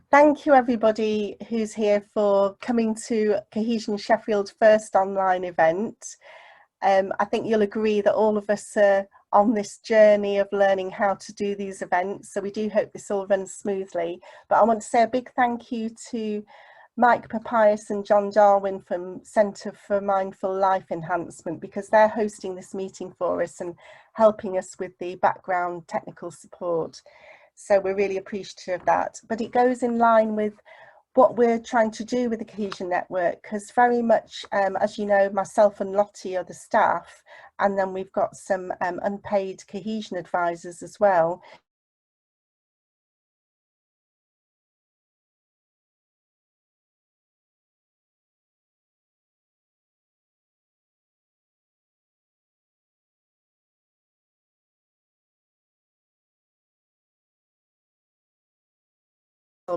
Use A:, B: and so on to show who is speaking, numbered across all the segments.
A: Thank you everybody who's here for coming to Cohesion Sheffield's first online event. I think you'll agree that all of us are on this journey of learning how to do these events, so we do hope this all runs smoothly. But I want to say a big thank you to Mike Papias and John Darwin from Centre for Mindful Life Enhancement, because they're hosting this meeting for us and helping us with the background technical support. So we're really appreciative of that. But it goes in line with what we're trying to do with the Cohesion Network, because very much, as you know, myself and Lottie are the staff, and then we've got some unpaid cohesion advisors as well.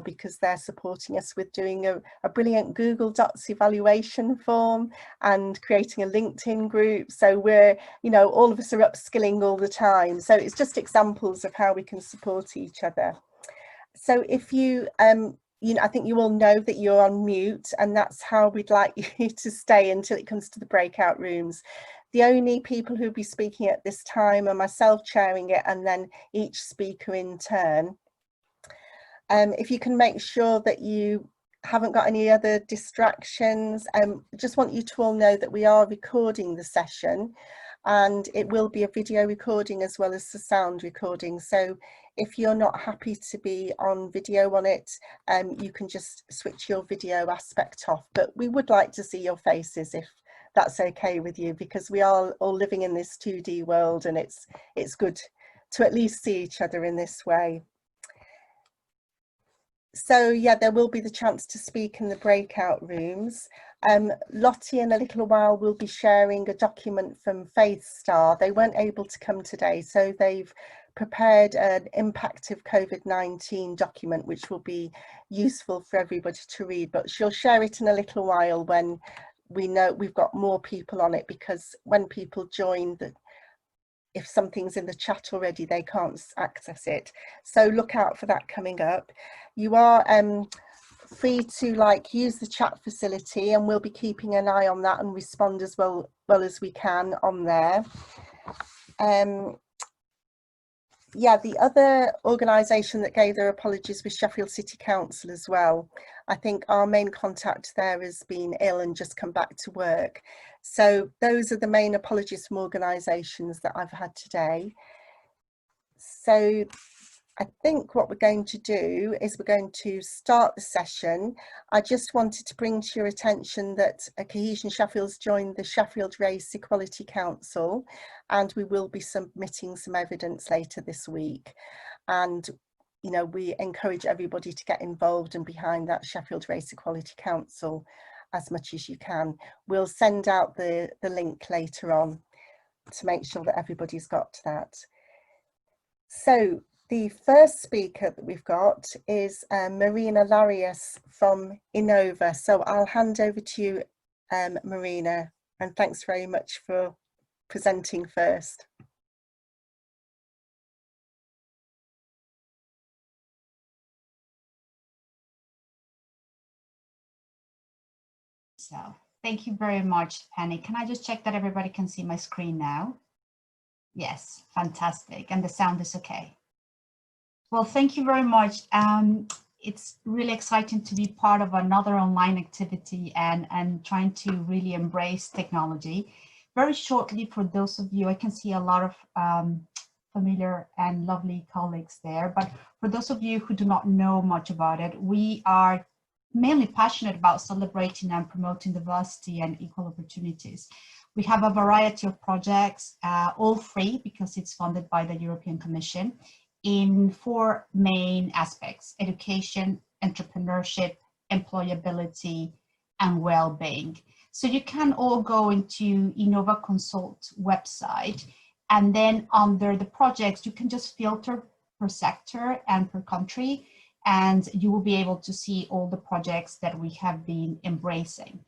A: Because they're supporting us with doing a brilliant Google Docs evaluation form and creating a LinkedIn group. So we're, you know, all of us are upskilling all the time. So it's just examples of how we can support each other. So if you, you know, I think you all know that you're on mute, and that's how we'd like you to stay until it comes to the breakout rooms. The only people who'll be speaking at this time are myself chairing it, and then each speaker in turn. If you can make sure that you haven't got any other distractions, just want you to all know that we are recording the session, and it will be a video recording as well as the sound recording. So if you're not happy to be on video on it, you can just switch your video aspect off. But we would like to see your faces if that's okay with you, because we are all living in this 2D world, and it's good to at least see each other in this way. So yeah, there will be the chance to speak in the breakout rooms. Lottie in a little while will be sharing a document from Faith Star. They weren't able to come today, so they've prepared an impact of COVID-19 document, which will be useful for everybody to read, but she'll share it in a little while when we know we've got more people on it, because when people join, if something's in the chat already, they can't access it. So look out for that coming up. You are free to use the chat facility, and we'll be keeping an eye on that and respond as well as we can on there. Yeah, the other organisation that gave their apologies was Sheffield City Council as well. I think our main contact there has been ill and just come back to work. So those are the main apologies from organisations that I've had today. So I think what we're going to do is we're going to start the session. I just wanted to bring to your attention that Cohesion Sheffield's joined the Sheffield Race Equality Council, and we will be submitting some evidence later this week. And you know, we encourage everybody to get involved and behind that Sheffield Race Equality Council as much as you can. We'll send out the link later on to make sure that everybody's got that. So the first speaker that we've got is Marina Larius from Innova. So I'll hand over to you, Marina, and thanks very much for presenting first.
B: So thank you very much, Penny. Can I just check that everybody can see my screen now? Yes, fantastic. And the sound is okay. Well, thank you very much. It's really exciting to be part of another online activity and trying to really embrace technology. Very shortly, for those of you, I can see a lot of familiar and lovely colleagues there, but for those of you who do not know much about it, we are mainly passionate about celebrating and promoting diversity and equal opportunities. We have a variety of projects, all free because it's funded by the European Commission, in 4 main aspects: education, entrepreneurship, employability, and well-being. So you can all go into Innova Consult website, and then under the projects, you can just filter per sector and per country, and you will be able to see all the projects that we have been embracing.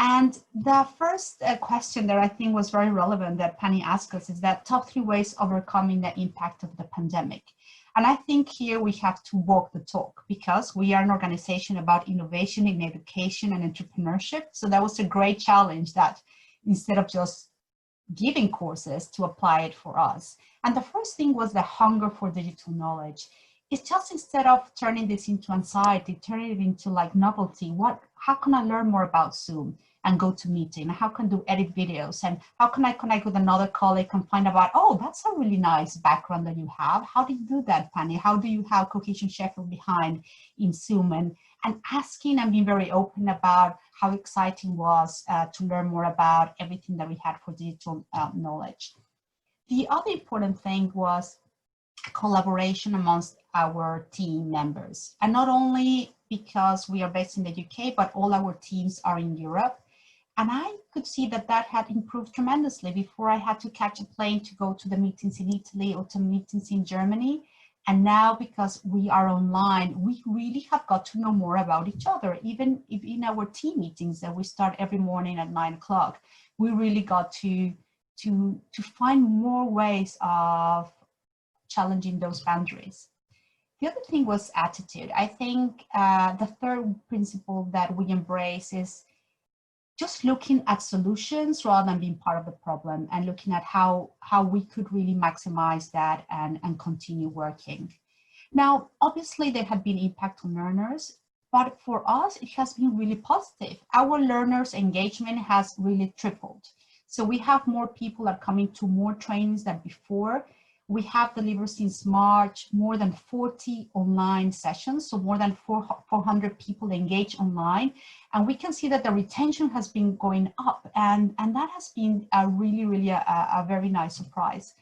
B: And the first question that I think was very relevant that Penny asked us is that top 3 ways overcoming the impact of the pandemic. And I think here we have to walk the talk, because we are an organization about innovation in education and entrepreneurship. So that was a great challenge, that instead of just giving courses, to apply it for us. And the first thing was the hunger for digital knowledge. It's just, instead of turning this into anxiety, turning it into like novelty. How can I learn more about Zoom and go to meeting? How can I do edit videos? And how can I connect with another colleague and find out, oh, that's a really nice background that you have. How do you do that, Penny? How do you have Cohesion Sheffield behind in Zoom? And asking and being very open about how exciting it was to learn more about everything that we had for digital knowledge. The other important thing was collaboration amongst our team members, and not only because we are based in the UK, but all our teams are in Europe. And I could see that that had improved tremendously. Before, I had to catch a plane to go to the meetings in Italy or to meetings in Germany. And now, because we are online, we really have got to know more about each other. Even if in our team meetings that we start every morning at 9 o'clock, we really got to find more ways of challenging those boundaries. The other thing was attitude. I think the third principle that we embrace is just looking at solutions rather than being part of the problem, and looking at how we could really maximize that and continue working. Now, obviously there had been impact on learners, but for us, it has been really positive. Our learners' engagement has really tripled. So we have more people are coming to more trainings than before. We have delivered since March more than 40 online sessions, so more than 400 people engage online. And we can see that the retention has been going up, and that has been a really a very nice surprise.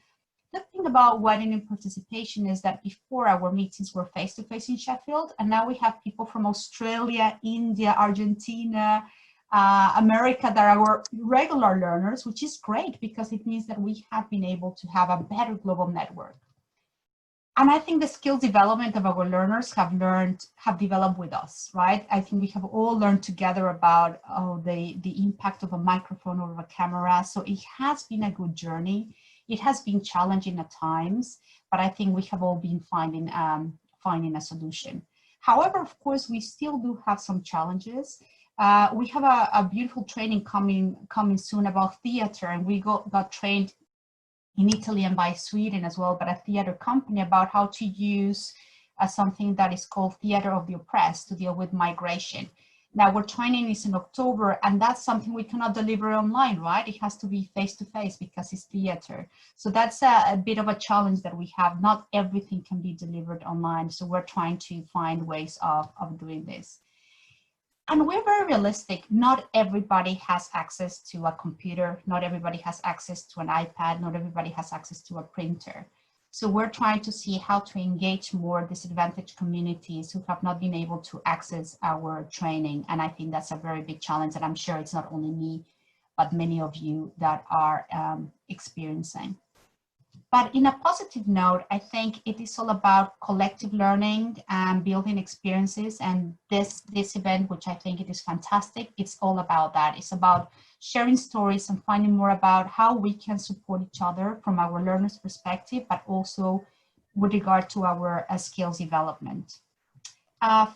B: The thing about widening participation is that before, our meetings were face-to-face in Sheffield, and now we have people from Australia, India, Argentina, America that are our regular learners, which is great because it means that we have been able to have a better global network. And I think the skills development of our learners have developed with us, right? I think we have all learned together about the impact of a microphone or of a camera. So it has been a good journey. It has been challenging at times, but I think we have all been finding a solution. However, of course, we still do have some challenges. We have a beautiful training coming soon about theater, and we got trained in Italy and by Sweden as well, but a theater company, about how to use something that is called Theater of the Oppressed to deal with migration. Now, our training is in October, and that's something we cannot deliver online, right? It has to be face-to-face because it's theater. So that's a bit of a challenge that we have. Not everything can be delivered online, so we're trying to find ways of doing this. And we're very realistic. Not everybody has access to a computer. Not everybody has access to an iPad. Not everybody has access to a printer. So we're trying to see how to engage more disadvantaged communities who have not been able to access our training. And I think that's a very big challenge, and I'm sure it's not only me, but many of you that are experiencing. But in a positive note, I think it is all about collective learning and building experiences. And this event, which I think it is fantastic, it's all about that. It's about sharing stories and finding more about how we can support each other from our learners' perspective, but also with regard to our skills development.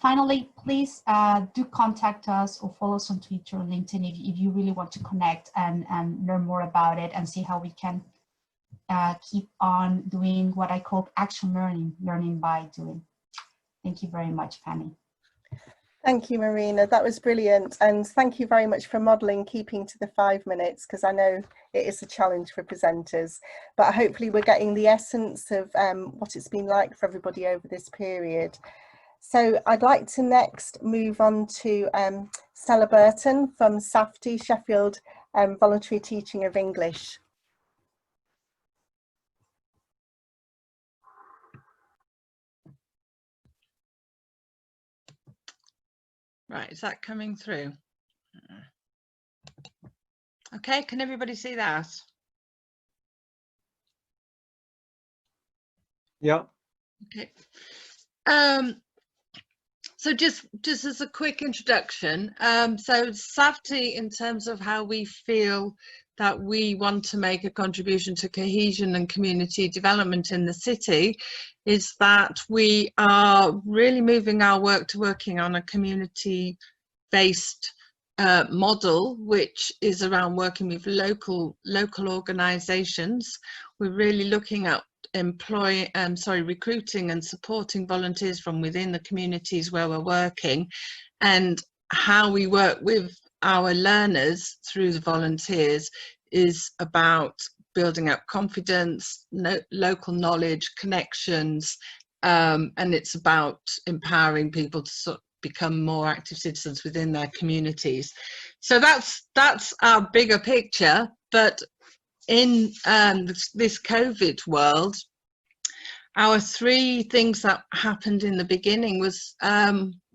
B: Finally, please do contact us or follow us on Twitter or LinkedIn if you really want to connect and learn more about it and see how we can keep on doing what I call action learning by doing. Thank you very much, Penny.
A: Thank you, Marina. That was brilliant. And thank you very much for modelling keeping to the 5 minutes, because I know it is a challenge for presenters. But hopefully we're getting the essence of what it's been like for everybody over this period. So I'd like to next move on to Stella Burton from SAFTI, Sheffield Voluntary Teaching of English.
C: Right, is that coming through? Okay, can everybody see that? Yeah. Okay. So just as a quick introduction, so SAVTI, in terms of how we feel that we want to make a contribution to cohesion and community development in the city, is that we are really moving our work to working on a community-based model, which is around working with local organisations. We're really looking at recruiting and supporting volunteers from within the communities where we're working, and how we work with our learners through the volunteers is about building up confidence, local knowledge, connections, and it's about empowering people to sort of become more active citizens within their communities. So that's our bigger picture. But in this COVID world, our three things that happened in the beginning was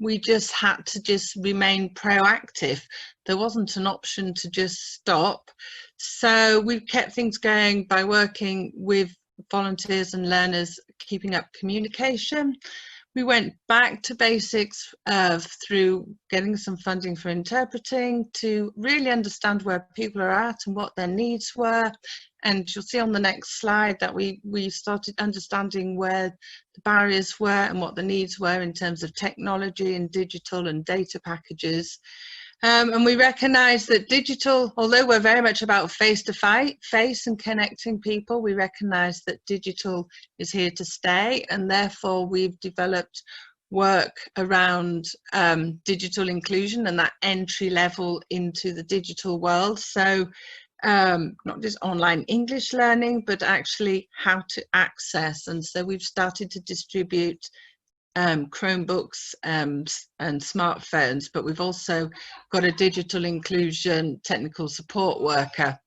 C: we just had to remain proactive. There wasn't an option to just stop. So we've kept things going by working with volunteers and learners, keeping up communication. We went back to basics through getting some funding for interpreting to really understand where people are at and what their needs were. And you'll see on the next slide that we started understanding where the barriers were and what the needs were in terms of technology and digital and data packages. And we recognise that digital, although we're very much about face-to-face and connecting people, we recognise that digital is here to stay, and therefore we've developed work around digital inclusion and that entry level into the digital world. So not just online English learning, but actually how to access. And so we've started to distribute Chromebooks and smartphones, but we've also got a digital inclusion technical support worker.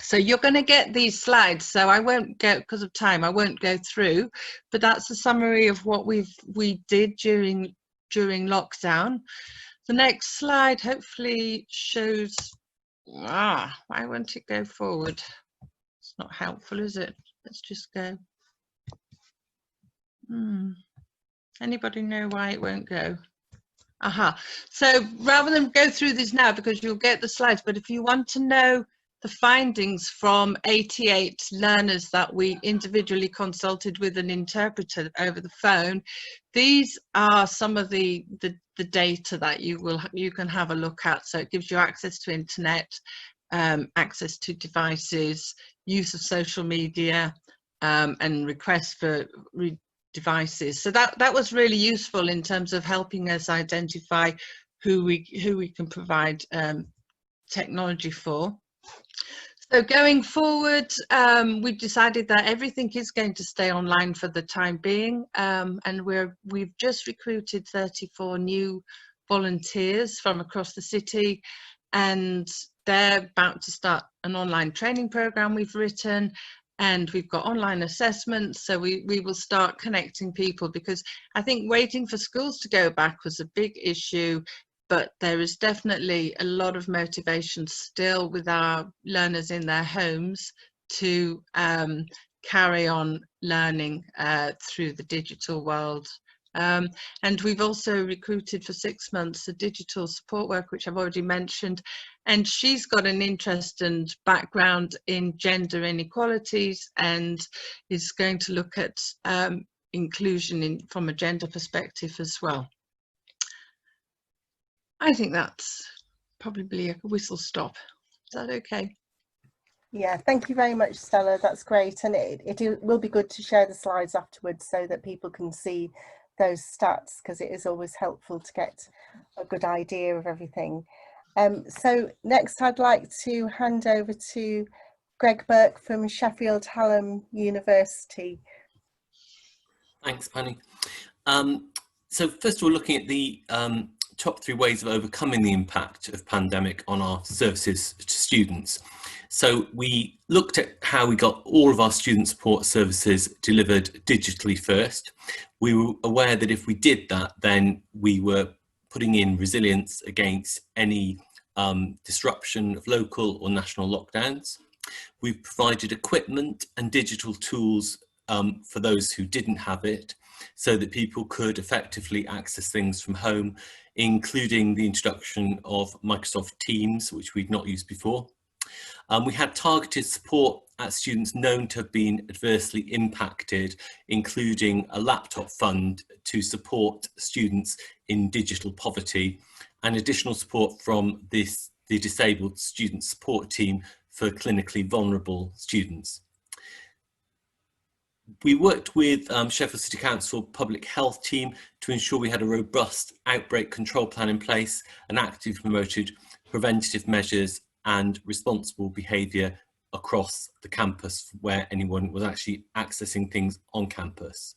C: So you're going to get these slides, so I won't go, because of time, I won't go through, but that's a summary of what we did during lockdown. The next slide hopefully shows, why won't it go forward? It's not helpful, is it? Let's just go. Anybody know why it won't go? Aha. So rather than go through this now, because you'll get the slides, but if you want to know the findings from 88 learners that we individually consulted with an interpreter over the phone, these are some of the data that you can have a look at. So it gives you access to internet, access to devices, use of social media, and requests for devices. So that was really useful in terms of helping us identify who we can provide technology for. So going forward, we've decided that everything is going to stay online for the time being, and we've just recruited 34 new volunteers from across the city, and they're about to start an online training program we've written. And we've got online assessments, so we will start connecting people, because I think waiting for schools to go back was a big issue, but there is definitely a lot of motivation still with our learners in their homes to carry on learning through the digital world. And we've also recruited for 6 months a digital support worker, which I've already mentioned, and she's got an interest and background in gender inequalities and is going to look at inclusion from a gender perspective as well. I think that's probably a whistle stop. Is that okay?
A: Yeah, thank you very much, Stella. That's great. And it will be good to share the slides afterwards so that people can see those stats, because it is always helpful to get a good idea of everything. So next I'd like to hand over to Greg Burke from Sheffield Hallam University.
D: Thanks, Penny. So first of all, looking at the top 3 ways of overcoming the impact of pandemic on our services to students. So we looked at how we got all of our student support services delivered digitally first. We were aware that if we did that, then we were putting in resilience against any disruption of local or national lockdowns. We've provided equipment and digital tools for those who didn't have it. so that people could effectively access things from home, including the introduction of Microsoft Teams, which we'd not used before. We had targeted support at students known to have been adversely impacted, including a laptop fund to support students in digital poverty, and additional support from the disabled student support team for clinically vulnerable students. We worked with Sheffield City Council Public Health team to ensure we had a robust outbreak control plan in place and actively promoted preventative measures and responsible behaviour across the campus where anyone was actually accessing things on campus.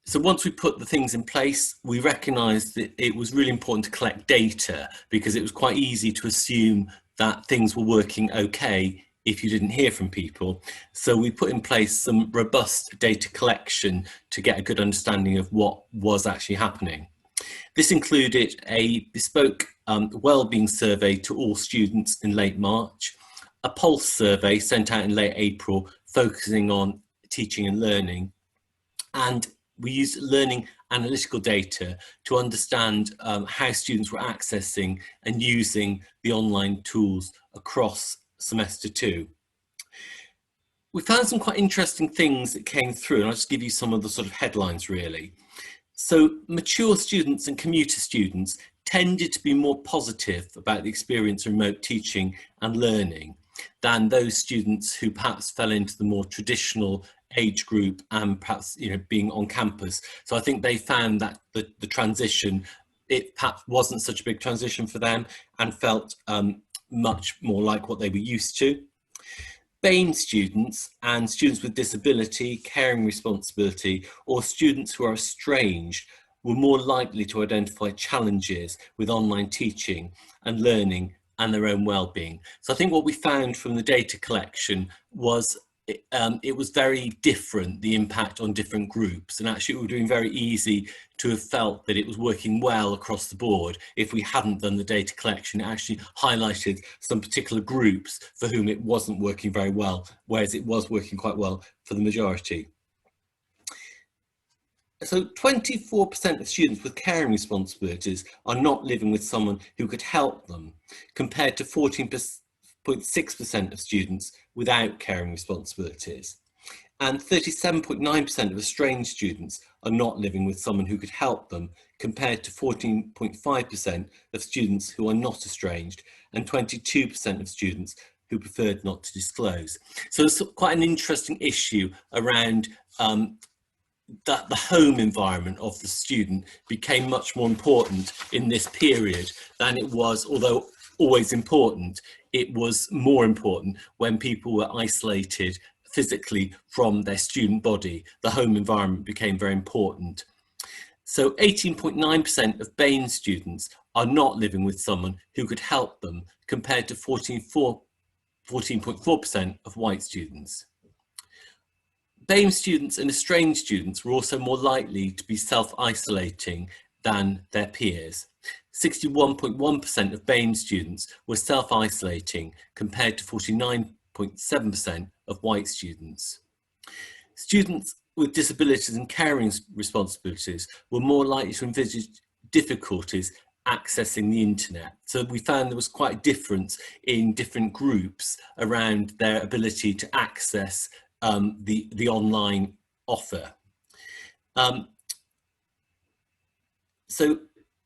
D: So once we put the things in place, we recognised that it was really important to collect data, because it was quite easy to assume that things were working okay if you didn't hear from people. So we put in place some robust data collection to get a good understanding of what was actually happening. This included a bespoke wellbeing survey to all students in late March, a pulse survey sent out in late April focusing on teaching and learning, and we used learning analytical data to understand how students were accessing and using the online tools across semester 2. We found some quite interesting things that came through, and I'll just give you some of the sort of headlines really. So mature students and commuter students tended to be more positive about the experience of remote teaching and learning than those students who perhaps fell into the more traditional age group and perhaps, you know, being on campus. So I think they found that the transition, it perhaps wasn't such a big transition for them and felt much more like what they were used to. BAME students and students with disability, caring responsibility, or students who are estranged were more likely to identify challenges with online teaching and learning and their own well-being. So I think what we found from the data collection was it was very different, the impact on different groups, and actually it would have been very easy to have felt that it was working well across the board if we hadn't done the data collection. It actually highlighted some particular groups for whom it wasn't working very well, whereas it was working quite well for the majority. So 24% of students with caring responsibilities are not living with someone who could help them, compared to 14.6% of students without caring responsibilities. And 37.9% of estranged students are not living with someone who could help them, compared to 14.5% of students who are not estranged and 22% of students who preferred not to disclose. So it's quite an interesting issue around that the home environment of the student became much more important in this period than it was, although always important, it was more important when people were isolated physically from their student body. The home environment became very important. So 18.9% of BAME students are not living with someone who could help them, compared to 14.4% of white students. BAME students and estranged students were also more likely to be self-isolating than their peers. 61.1% of BAME students were self-isolating, compared to 49.7% of white students. Students with disabilities and caring responsibilities were more likely to envisage difficulties accessing the internet. So we found there was quite a difference in different groups around their ability to access the online offer. So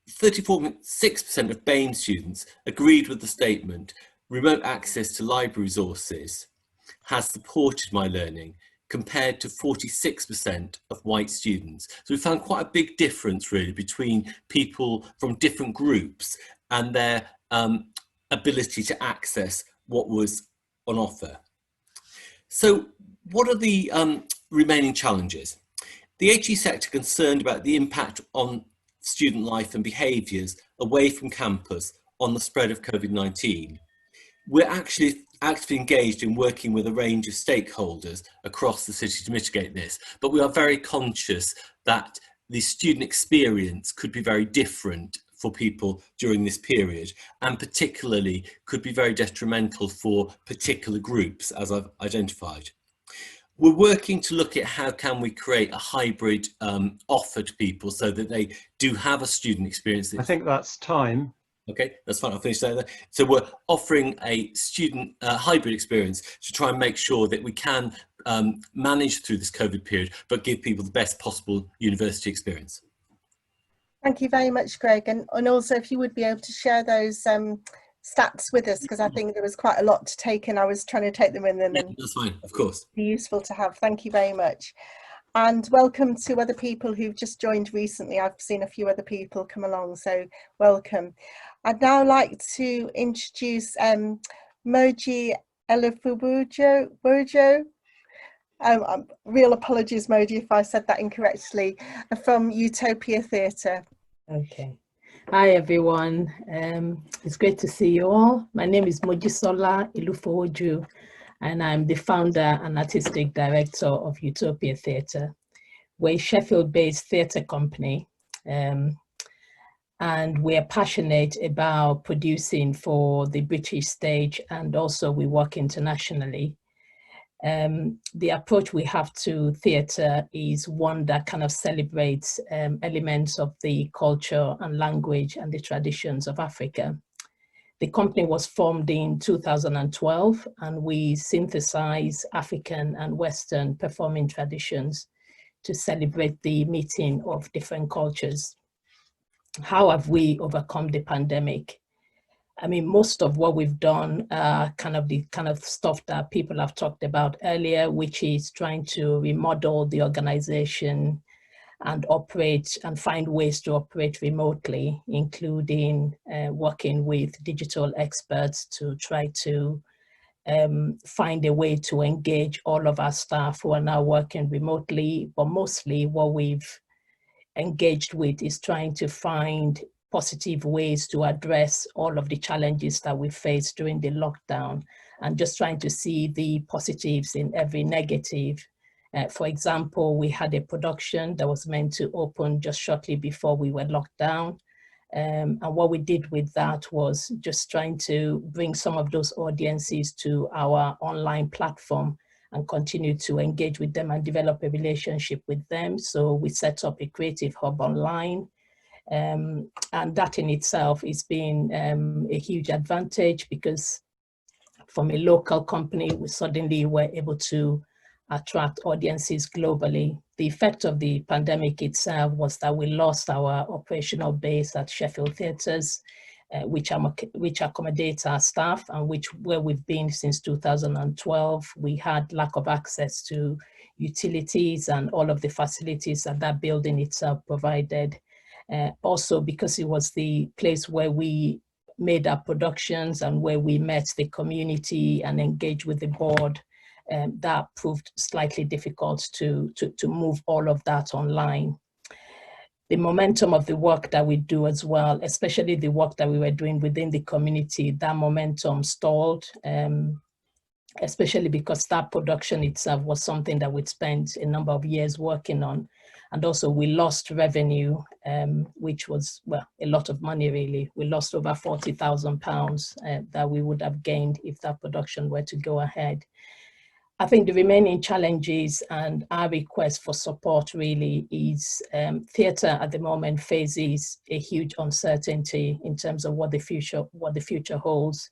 D: 34.6% of BAME students agreed with the statement, remote access to library resources has supported my learning, compared to 46% of white students. So we found quite a big difference really between people from different groups and their ability to access what was on offer. So what are the remaining challenges? The HE sector are concerned about the impact on student life and behaviours away from campus on the spread of COVID-19. We're actually actively engaged in working with a range of stakeholders across the city to mitigate this, but we are very conscious that the student experience could be very different for people during this period, and particularly could be very detrimental for particular groups, as I've identified. we're working to look at how can we create a hybrid offer to people so that they do have a student experience.
E: I think that's time.
D: Okay, that's fine. I'll finish that there. So we're offering a student hybrid experience to try and make sure that we can manage through this COVID period, but give people the best possible university experience.
A: Thank you very much, Greg. And also if you would be able to share those stats with us, because I think there was quite a lot to take in. I was trying to take them in and then
D: that's fine, of course.
A: Be useful to have. Thank you very much. And welcome to other people who've just joined recently. I've seen a few other people come along, so welcome. I'd now like to introduce Moji Elifubujo. Real apologies, Moji, if I said that incorrectly, from Utopia Theatre.
F: Okay. Hi, everyone. It's great to see you all. My name is Mojisola Ilufoju, and I'm the founder and artistic director of Utopia Theatre. We're a Sheffield-based theatre company, and we're passionate about producing for the British stage, and also we work internationally. The approach we have to theatre is one that kind of celebrates elements of the culture and language and the traditions of Africa. The company was formed in 2012, and we synthesize African and Western performing traditions to celebrate the meeting of different cultures. How have we overcome the pandemic? I mean, most of what we've done, kind of stuff that people have talked about earlier, which is trying to remodel the organization and operate and find ways to operate remotely, including working with digital experts to try to find a way to engage all of our staff who are now working remotely. But mostly what we've engaged with is trying to find positive ways to address all of the challenges that we faced during the lockdown, and just trying to see the positives in every negative. For example, we had a production that was meant to open just shortly before we were locked down. And what we did with that was just trying to bring some of those audiences to our online platform and continue to engage with them and develop a relationship with them. So we set up a creative hub online. And that in itself has been a huge advantage, because from a local company, we suddenly were able to attract audiences globally. The effect of the pandemic itself was that we lost our operational base at Sheffield Theatres, which accommodates our staff, and where we've been since 2012. We had lack of access to utilities and all of the facilities that that building itself provided. Also, because it was the place where we made our productions and where we met the community and engaged with the board, that proved slightly difficult to move all of that online. The momentum of the work that we do as well, especially the work that we were doing within the community, that momentum stalled, especially because that production itself was something that we'd spent a number of years working on. And also we lost revenue, which was, well, a lot of money really. We lost over £40,000 that we would have gained if that production were to go ahead. I think the remaining challenges and our request for support really is theatre at the moment faces a huge uncertainty in terms of what the future holds.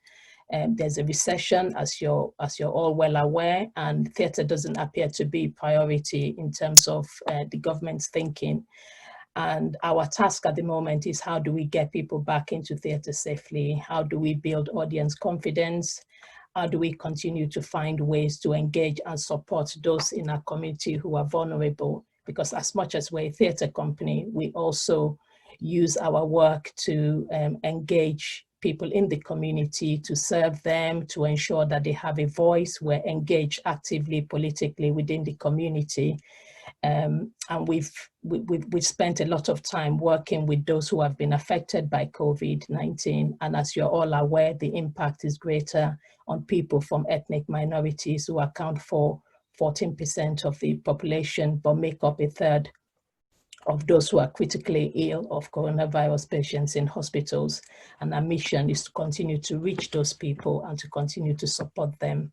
F: There's a recession, as you're all well aware, and theatre doesn't appear to be priority in terms of the government's thinking. And our task at the moment is, how do we get people back into theatre safely? How do we build audience confidence? How do we continue to find ways to engage and support those in our community who are vulnerable? Because as much as we're a theatre company, we also use our work to engage people in the community, to serve them, to ensure that they have a voice. We're engaged actively politically within the community. And we've spent a lot of time working with those who have been affected by COVID-19. And as you're all aware, the impact is greater on people from ethnic minorities, who account for 14% of the population, but make up a third of those who are critically ill of coronavirus patients in hospitals. And our mission is to continue to reach those people and to continue to support them.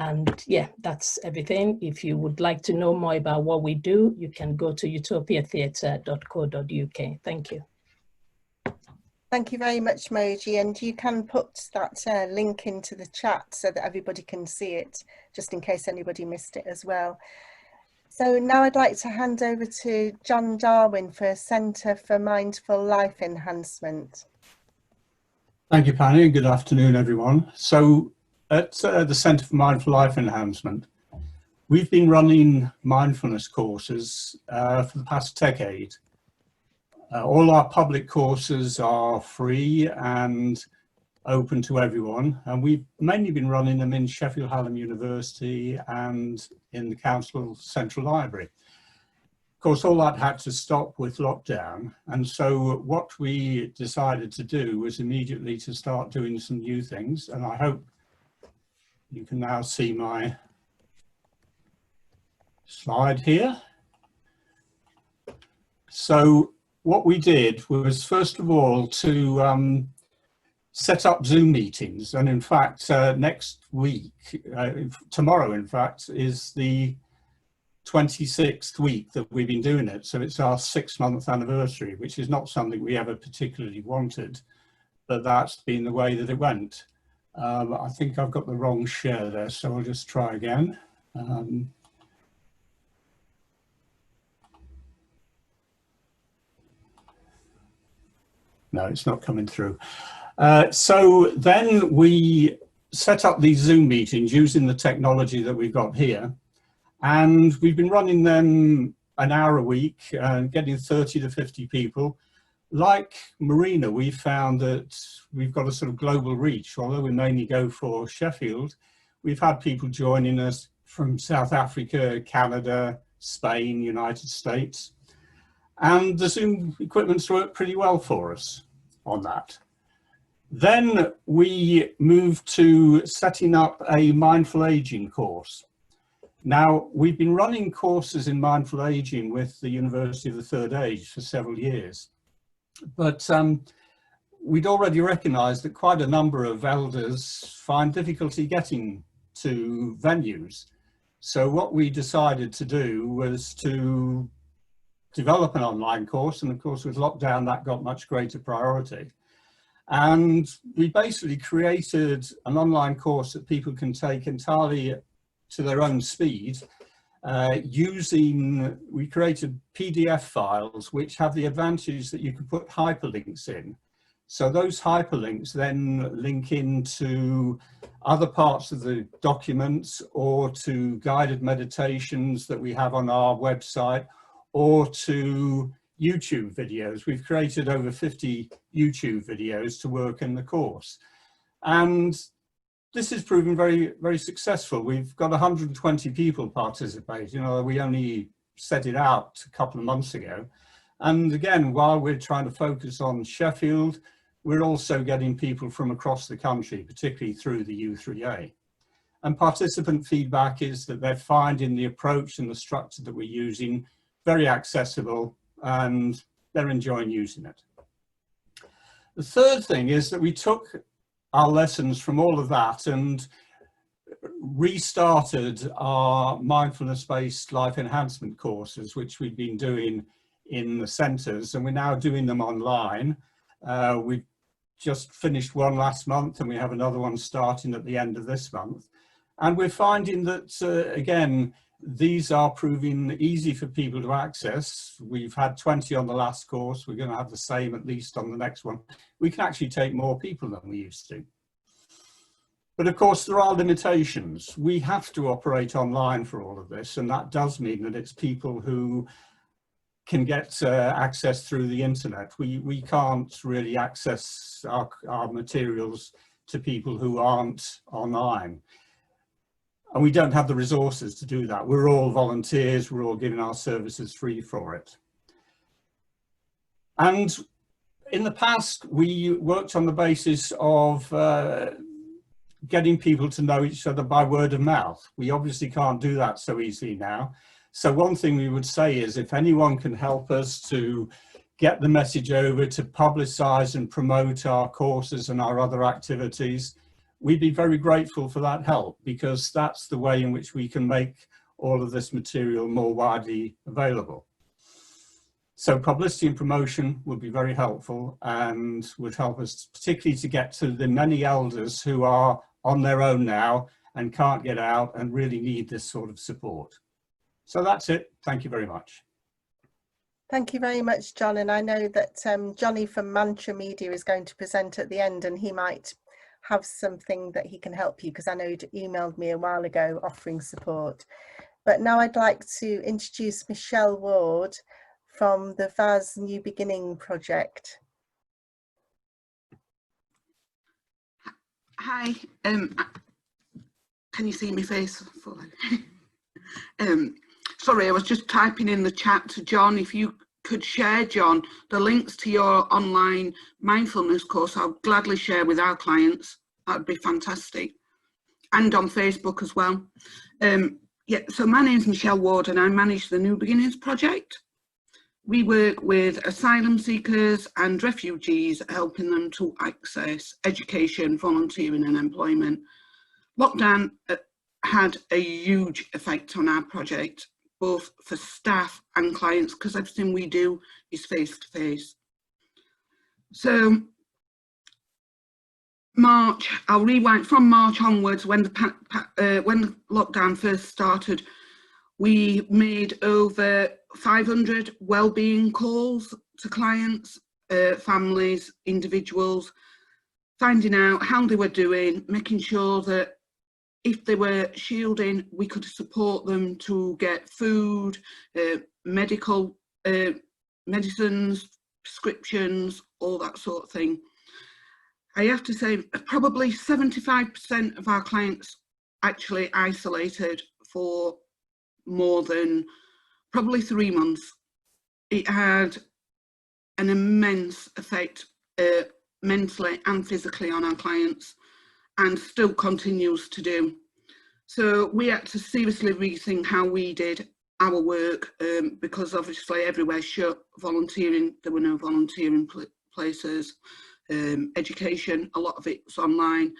F: And yeah, that's everything. If you would like to know more about what we do, you can go to utopiatheatre.co.uk. Thank you.
A: Thank you very much, Moji, and you can put that link into the chat so that everybody can see it, just in case anybody missed it as well. So now I'd like to hand over to John Darwin for Centre for Mindful Life Enhancement.
E: Thank you, Penny, and good afternoon, everyone. So at the Centre for Mindful Life Enhancement, we've been running mindfulness courses for the past decade. All our public courses are free and open to everyone, and we've mainly been running them in Sheffield Hallam University and in the Council Central Library. Of course, all that had to stop with lockdown, and so what we decided to do was immediately to start doing some new things, and I hope you can now see my slide here. So what we did was, first of all, to set up Zoom meetings, and in fact next week, tomorrow in fact, is the 26th week that we've been doing it, so it's our 6-month anniversary, which is not something we ever particularly wanted, but that's been the way that it went. I think I've got the wrong share there, so I'll just try again. No, it's not coming through. So then we set up these Zoom meetings using the technology that we've got here. And we've been running them an hour a week and getting 30 to 50 people. Like Marina, we found that we've got a sort of global reach. Although we mainly go for Sheffield, we've had people joining us from South Africa, Canada, Spain, United States. And the Zoom equipment's worked pretty well for us on that. Then we moved to setting up a mindful aging course. Now, we've been running courses in mindful aging with the University of the Third Age for several years, but we'd already recognised that quite a number of elders find difficulty getting to venues. So what we decided to do was to develop an online course, and of course with lockdown that got much greater priority. And we basically created an online course that people can take entirely to their own speed, we created PDF files which have the advantage that you can put hyperlinks in. So those hyperlinks then link into other parts of the documents or to guided meditations that we have on our website or to YouTube videos. We've created over 50 YouTube videos to work in the course. And this is proving very, very successful. We've got 120 people participate. You know, we only set it out a couple of months ago. And again, while we're trying to focus on Sheffield, we're also getting people from across the country, particularly through the U3A. And participant feedback is that they're finding the approach and the structure that we're using very accessible, and they're enjoying using it. The third thing is that we took our lessons from all of that and restarted our mindfulness-based life enhancement courses, which we've been doing in the centres, and we're now doing them online. We've just finished one last month and we have another one starting at the end of this month. And we're finding that, again, these are proving easy for people to access. We've had 20 on the last course. We're going to have the same at least on the next one. We can actually take more people than we used to. But of course, there are limitations. We have to operate online for all of this, and that does mean that it's people who can get access through the internet. We can't really access our materials to people who aren't online. And we don't have the resources to do that. We're all volunteers, we're all giving our services free for it. And in the past, we worked on the basis of getting people to know each other by word of mouth. We obviously can't do that so easily now. So one thing we would say is if anyone can help us to get the message over, to publicize and promote our courses and our other activities, we'd be very grateful for that help, because that's the way in which we can make all of this material more widely available. So publicity and promotion would be very helpful and would help us particularly to get to the many elders who are on their own now and can't get out and really need this sort of support. So that's it. Thank you very much.
A: Thank you very much, John. And I know that Johnny from Mantra Media is going to present at the end, and he might have something that he can help you, because I know he'd emailed me a while ago offering support. But now I'd like to introduce Michelle Ward from the VAS New Beginning project.
G: Hi, can you see my face? Sorry, I was just typing in the chat to John. If you could share, John, the links to your online mindfulness course, I'll gladly share with our clients. That would be fantastic. And on Facebook as well. Yeah, so my name's Michelle Ward and I manage the New Beginnings project. We work with asylum seekers and refugees, helping them to access education, volunteering and employment. Lockdown had a huge effect on our project, both for staff and clients, because everything we do is face-to-face. So March, I'll rewind from March onwards, when the lockdown first started, we made over 500 wellbeing calls to clients, families, individuals, finding out how they were doing, making sure that if they were shielding, we could support them to get food, medical medicines, prescriptions, all that sort of thing. I have to say, probably 75% of our clients actually isolated for more than probably 3 months. It had an immense effect mentally and physically on our clients, and still continues to do. So we had to seriously rethink how we did our work, because obviously everywhere shut. Volunteering, there were no volunteering places. Education, a lot of it's online.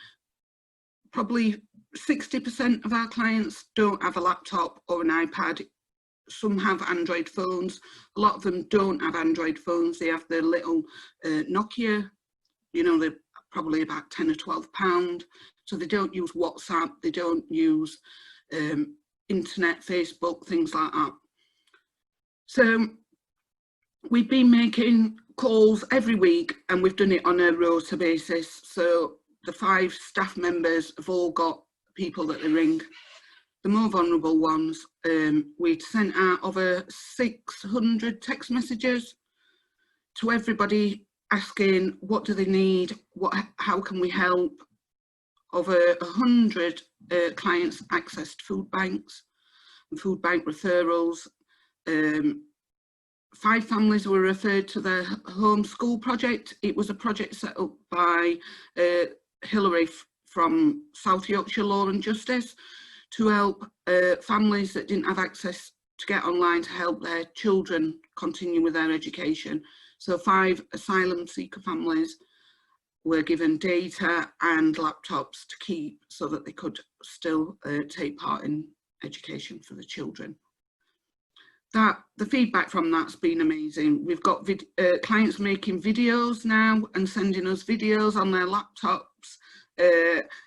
G: Probably 60% of our clients don't have a laptop or an iPad. Some have Android phones. A lot of them don't have Android phones. They have their little Nokia, you know, they're probably about 10 or 12 pound. So they don't use WhatsApp, they don't use internet, Facebook, things like that. So we've been making calls every week, and we've done it on a rota basis. So the 5 staff members have all got people that they ring. The more vulnerable ones, we'd sent out over 600 text messages to everybody asking what do they need, how can we help. Over 100 clients accessed food banks and food bank referrals. 5 families were referred to the home school project. It was a project set up by Hilary from South Yorkshire Law and Justice to help families that didn't have access to get online to help their children continue with their education. So 5 asylum seeker families were given data and laptops to keep so that they could still take part in education for the children. The feedback from that's been amazing. We've got clients making videos now and sending us videos on their laptops,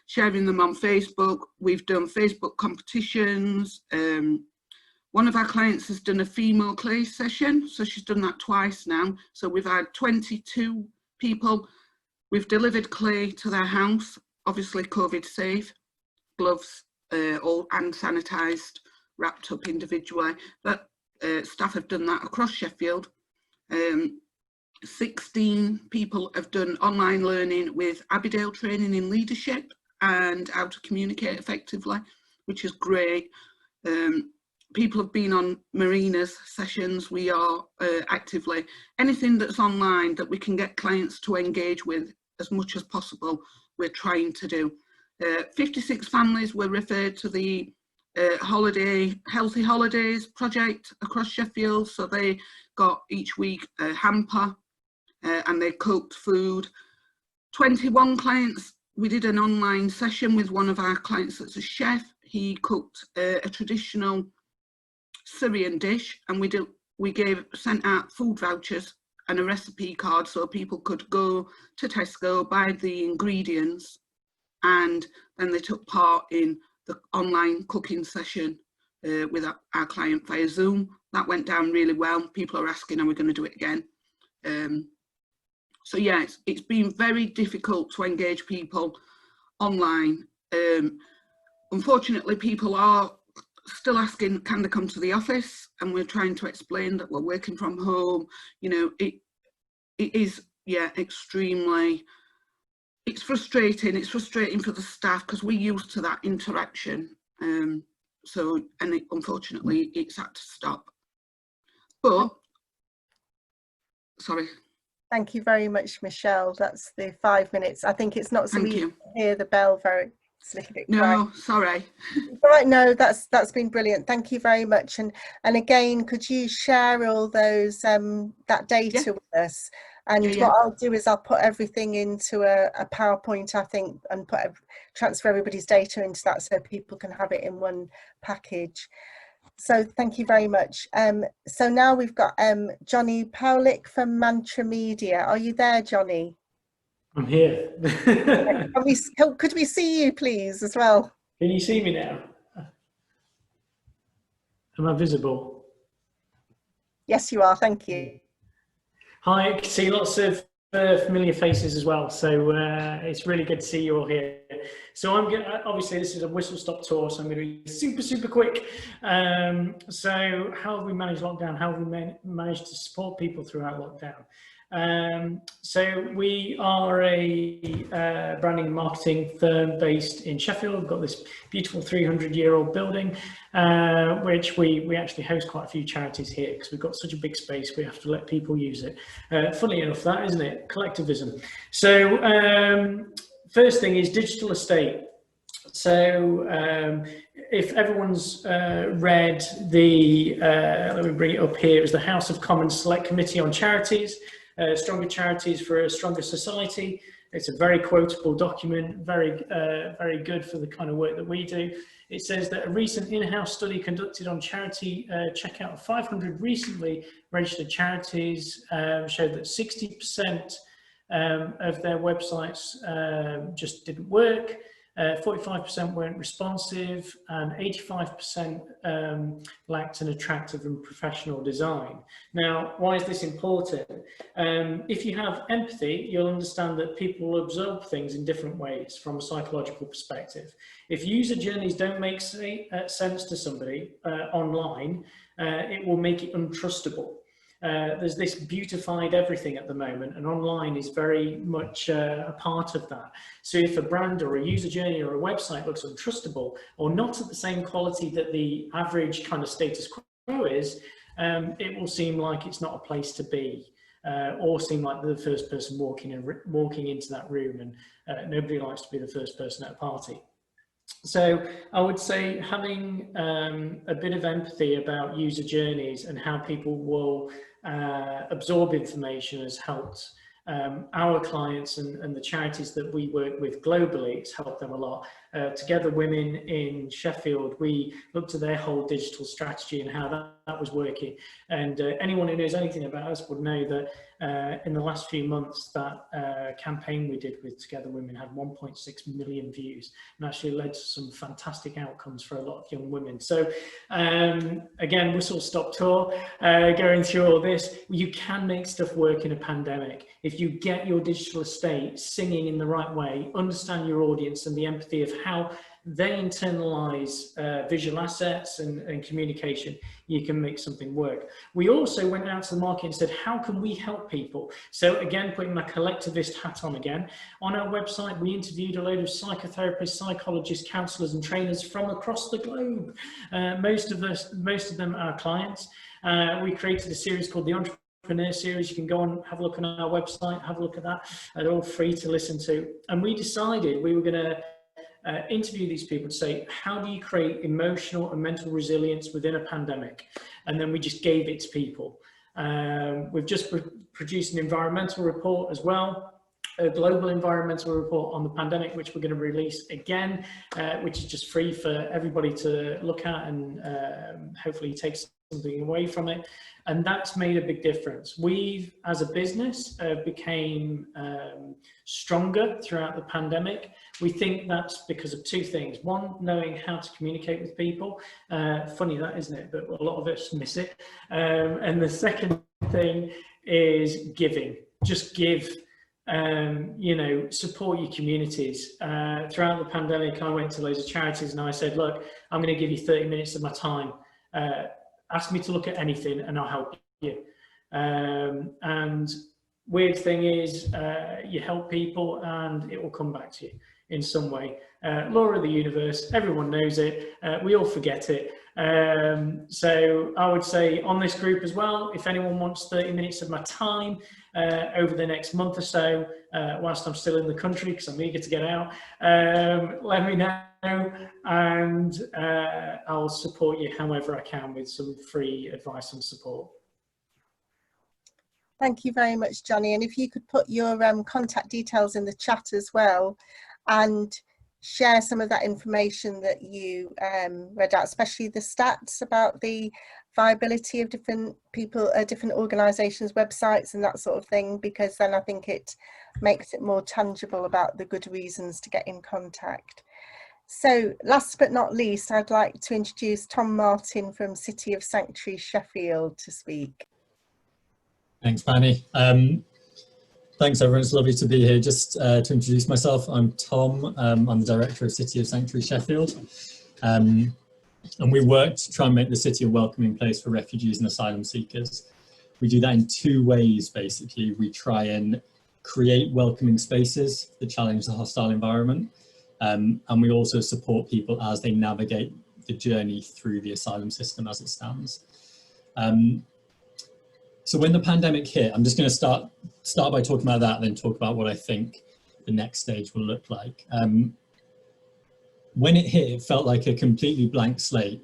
G: sharing them on Facebook. We've done Facebook competitions. One of our clients has done a female clay session, so she's done that twice now. So we've had 22 people. We've delivered clay to their house, obviously COVID safe, gloves all hand sanitised, wrapped up individually. But staff have done that across Sheffield. 16 people have done online learning with Abbeydale training in leadership and how to communicate effectively, which is great. People have been on Marina's sessions. We are actively, anything that's online that we can get clients to engage with as much as possible, we're trying to do. 56 families were referred to the Healthy Holidays project across Sheffield. So they got each week a hamper and they cooked food. 21 clients we did an online session with one of our clients that's a chef. He cooked a traditional Syrian dish, and we sent out food vouchers and a recipe card so people could go to Tesco, buy the ingredients, and then they took part in the online cooking session with our client via Zoom. That went down really well. People are asking, are we going to do it again? So yeah, it's been very difficult to engage people online. Unfortunately, people are still asking, can they come to the office? And we're trying to explain that we're working from home. You know, it is, yeah, extremely, it's frustrating. It's frustrating for the staff because we're used to that interaction. Unfortunately, it's had to stop. But, sorry.
A: Thank you very much, Michelle. That's the 5 minutes. I think it's not so easy to hear the bell very, it's a little bit quiet.
G: No, sorry.
A: Right, no, that's been brilliant. Thank you very much. And again, could you share all those that data with us? And what I'll do is I'll put everything into a PowerPoint, I think, and transfer everybody's data into that so people can have it in one package. So thank you very much. So now we've got Johnny Powlick from Mantra Media. Are you there, Johnny?
H: I'm here.
A: Could we see you, please, as well?
H: Can you see me now? Am I visible?
A: Yes, you are. Thank you.
H: Hi, I can see lots of familiar faces as well. So it's really good to see you all here. So I'm going to, obviously this is a whistle stop tour, so I'm going to be super quick. So how have we managed lockdown? How have we managed to support people throughout lockdown? So we are a branding and marketing firm based in Sheffield. We've got this beautiful 300-year-old building, which we actually host quite a few charities here because we've got such a big space. We have to let people use it. Funny enough, that, isn't it? Collectivism. So first thing is digital estate. So if everyone's read the, let me bring it up here, it was the House of Commons Select Committee on Charities. Stronger Charities for a Stronger Society. It's a very quotable document, very good for the kind of work that we do. It says that a recent in-house study conducted on charity checkout of 500 recently registered charities showed that 60% of their websites just didn't work. 45% weren't responsive, and 85% lacked an attractive and professional design. Now, why is this important? If you have empathy, you'll understand that people will absorb things in different ways from a psychological perspective. If user journeys don't make sense to somebody online, it will make it untrustable. There's this beautified everything at the moment, and online is very much a part of that. So if a brand or a user journey or a website looks untrustable or not at the same quality that the average kind of status quo is, it will seem like it's not a place to be, or seem like the first person walking into that room, and nobody likes to be the first person at a party. So I would say having a bit of empathy about user journeys and how people will absorb information has helped our clients and the charities that we work with globally. It's helped them a lot. Together Women in Sheffield, we looked at their whole digital strategy and how that was working. And anyone who knows anything about us would know that in the last few months, that campaign we did with Together Women had 1.6 million views and actually led to some fantastic outcomes for a lot of young women. So again, whistle stop tour, going through all this, you can make stuff work in a pandemic. If you get your digital estate singing in the right way, understand your audience and the empathy of how they internalize visual assets and communication, you can make something work. We also went out to the market and said, how can we help people? So again, putting my collectivist hat on again, on our website, we interviewed a load of psychotherapists, psychologists, counselors and trainers from across the globe. Most of them are clients. We created a series called the Entrepreneur Series. You can go on, have a look on our website, have a look at that. They're all free to listen to. And we decided we were going to interview these people to say, how do you create emotional and mental resilience within a pandemic? And then we just gave it to people. We've just produced an environmental report as well, a global environmental report on the pandemic, which we're going to release again, which is just free for everybody to look at and hopefully take something away from it. And that's made a big difference. We've, as a business, became stronger throughout the pandemic. We think that's because of two things. One, knowing how to communicate with people. Funny that, isn't it? But a lot of us miss it. And the second thing is giving. Just give. You know, support your communities. Throughout the pandemic, I went to loads of charities and I said, look, I'm going to give you 30 minutes of my time. Ask me to look at anything and I'll help you. And weird thing is, you help people and it will come back to you in some way. Law of the universe, everyone knows it. We all forget it. So I would say on this group as well, if anyone wants 30 minutes of my time over the next month or so, whilst I'm still in the country, because I'm eager to get out, let me know, and I'll support you however I can with some free advice and support.
A: Thank you very much, Johnny. And if you could put your contact details in the chat as well, and share some of that information that you read out, especially the stats about the viability of different people, different organisations' websites and that sort of thing, because then I think it makes it more tangible about the good reasons to get in contact. So last but not least, I'd like to introduce Tom Martin from City of Sanctuary, Sheffield, to speak.
I: Thanks, Penny. Thanks, everyone. It's lovely to be here. Just to introduce myself, I'm Tom. I'm the director of City of Sanctuary, Sheffield. And we work to try and make the city a welcoming place for refugees and asylum seekers. We do that in two ways, basically. We try and create welcoming spaces that challenge the hostile environment. And we also support people as they navigate the journey through the asylum system as it stands. So when the pandemic hit, I'm just going to start by talking about that, then talk about what I think the next stage will look like. When it hit, it felt like a completely blank slate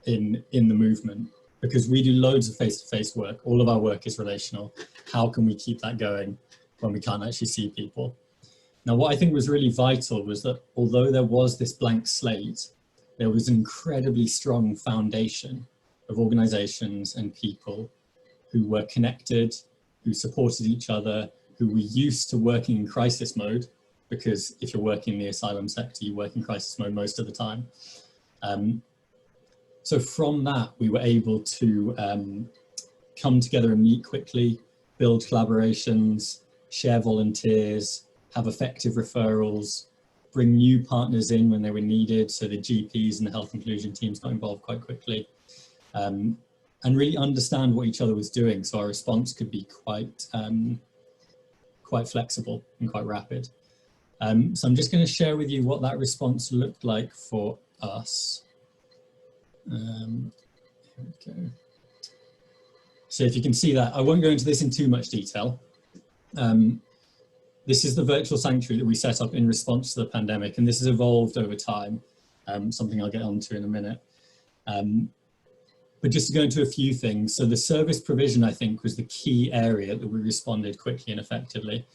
I: in the movement, because we do loads of face-to-face work. All of our work is relational. How can we keep that going when we can't actually see people? Now, what I think was really vital was that although there was this blank slate, there was an incredibly strong foundation of organizations and people who were connected, who supported each other, who were used to working in crisis mode, because if you're working in the asylum sector, you work in crisis mode most of the time. So from that, we were able to come together and meet quickly, build collaborations, share volunteers, have effective referrals, bring new partners in when they were needed. So the GPs and the health inclusion teams got involved quite quickly. And really understand what each other was doing, so our response could be quite flexible and quite rapid. So I'm just going to share with you what that response looked like for us. Here we go. So if you can see that, I won't go into this in too much detail. This is the virtual sanctuary that we set up in response to the pandemic, and this has evolved over time, something I'll get onto in a minute. But just to go into a few things, so the service provision, I think, was the key area that we responded quickly and effectively.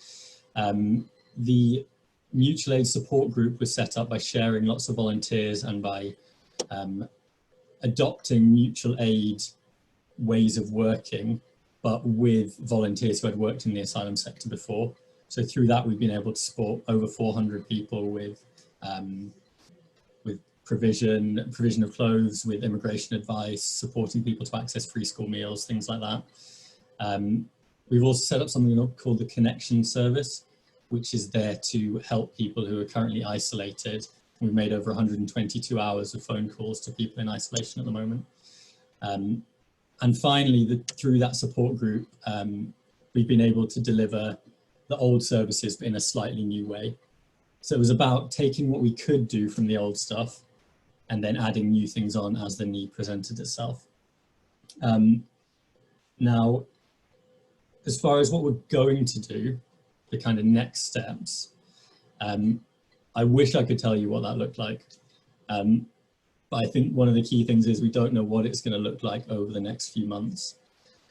I: The mutual aid support group was set up by sharing lots of volunteers and by adopting mutual aid ways of working, but with volunteers who had worked in the asylum sector before. So through that, we've been able to support over 400 people with provision of clothes, with immigration advice, supporting people to access free school meals, things like that. We've also set up something called the Connection Service, which is there to help people who are currently isolated. We've made over 122 hours of phone calls to people in isolation at the moment. And finally, through that support group, we've been able to deliver the old services, but in a slightly new way. So it was about taking what we could do from the old stuff and then adding new things on as the need presented itself. Now, as far as what we're going to do, the kind of next steps, I wish I could tell you what that looked like. But I think one of the key things is we don't know what it's going to look like over the next few months.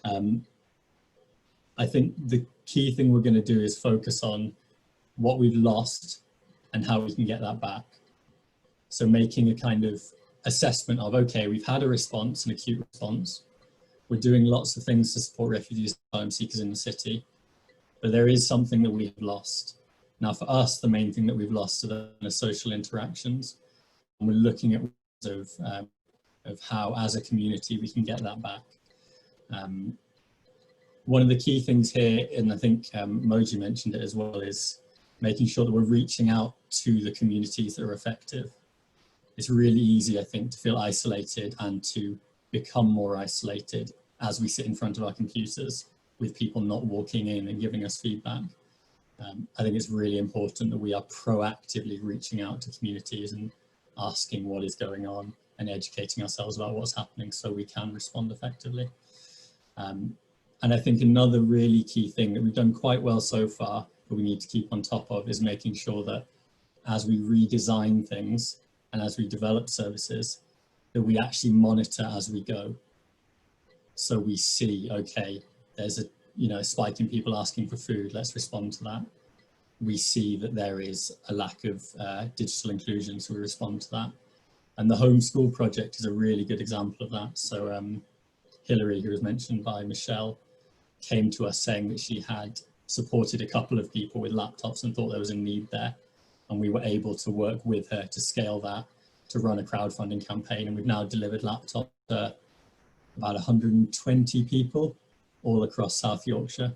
I: I think the key thing we're going to do is focus on what we've lost and how we can get that back. So making a kind of assessment of, okay, we've had a response, an acute response. We're doing lots of things to support refugees and asylum seekers in the city, but there is something that we have lost. Now for us, the main thing that we've lost are the social interactions. And we're looking at ways of how, as a community, we can get that back. One of the key things here, and I think Moji mentioned it as well, is making sure that we're reaching out to the communities that are effective. It's really easy, I think, to feel isolated and to become more isolated as we sit in front of our computers with people not walking in and giving us feedback. I think it's really important that we are proactively reaching out to communities and asking what is going on and educating ourselves about what's happening so we can respond effectively. And I think another really key thing that we've done quite well so far, but we need to keep on top of, is making sure that as we redesign things and as we develop services, that we actually monitor as we go. So we see, okay, there's a spike in people asking for food, let's respond to that. We see that there is a lack of digital inclusion, so we respond to that. And the homeschool project is a really good example of that. So Hilary, who was mentioned by Michelle, came to us saying that she had supported a couple of people with laptops and thought there was a need there. And we were able to work with her to scale that, to run a crowdfunding campaign. And we've now delivered laptops to about 120 people all across South Yorkshire.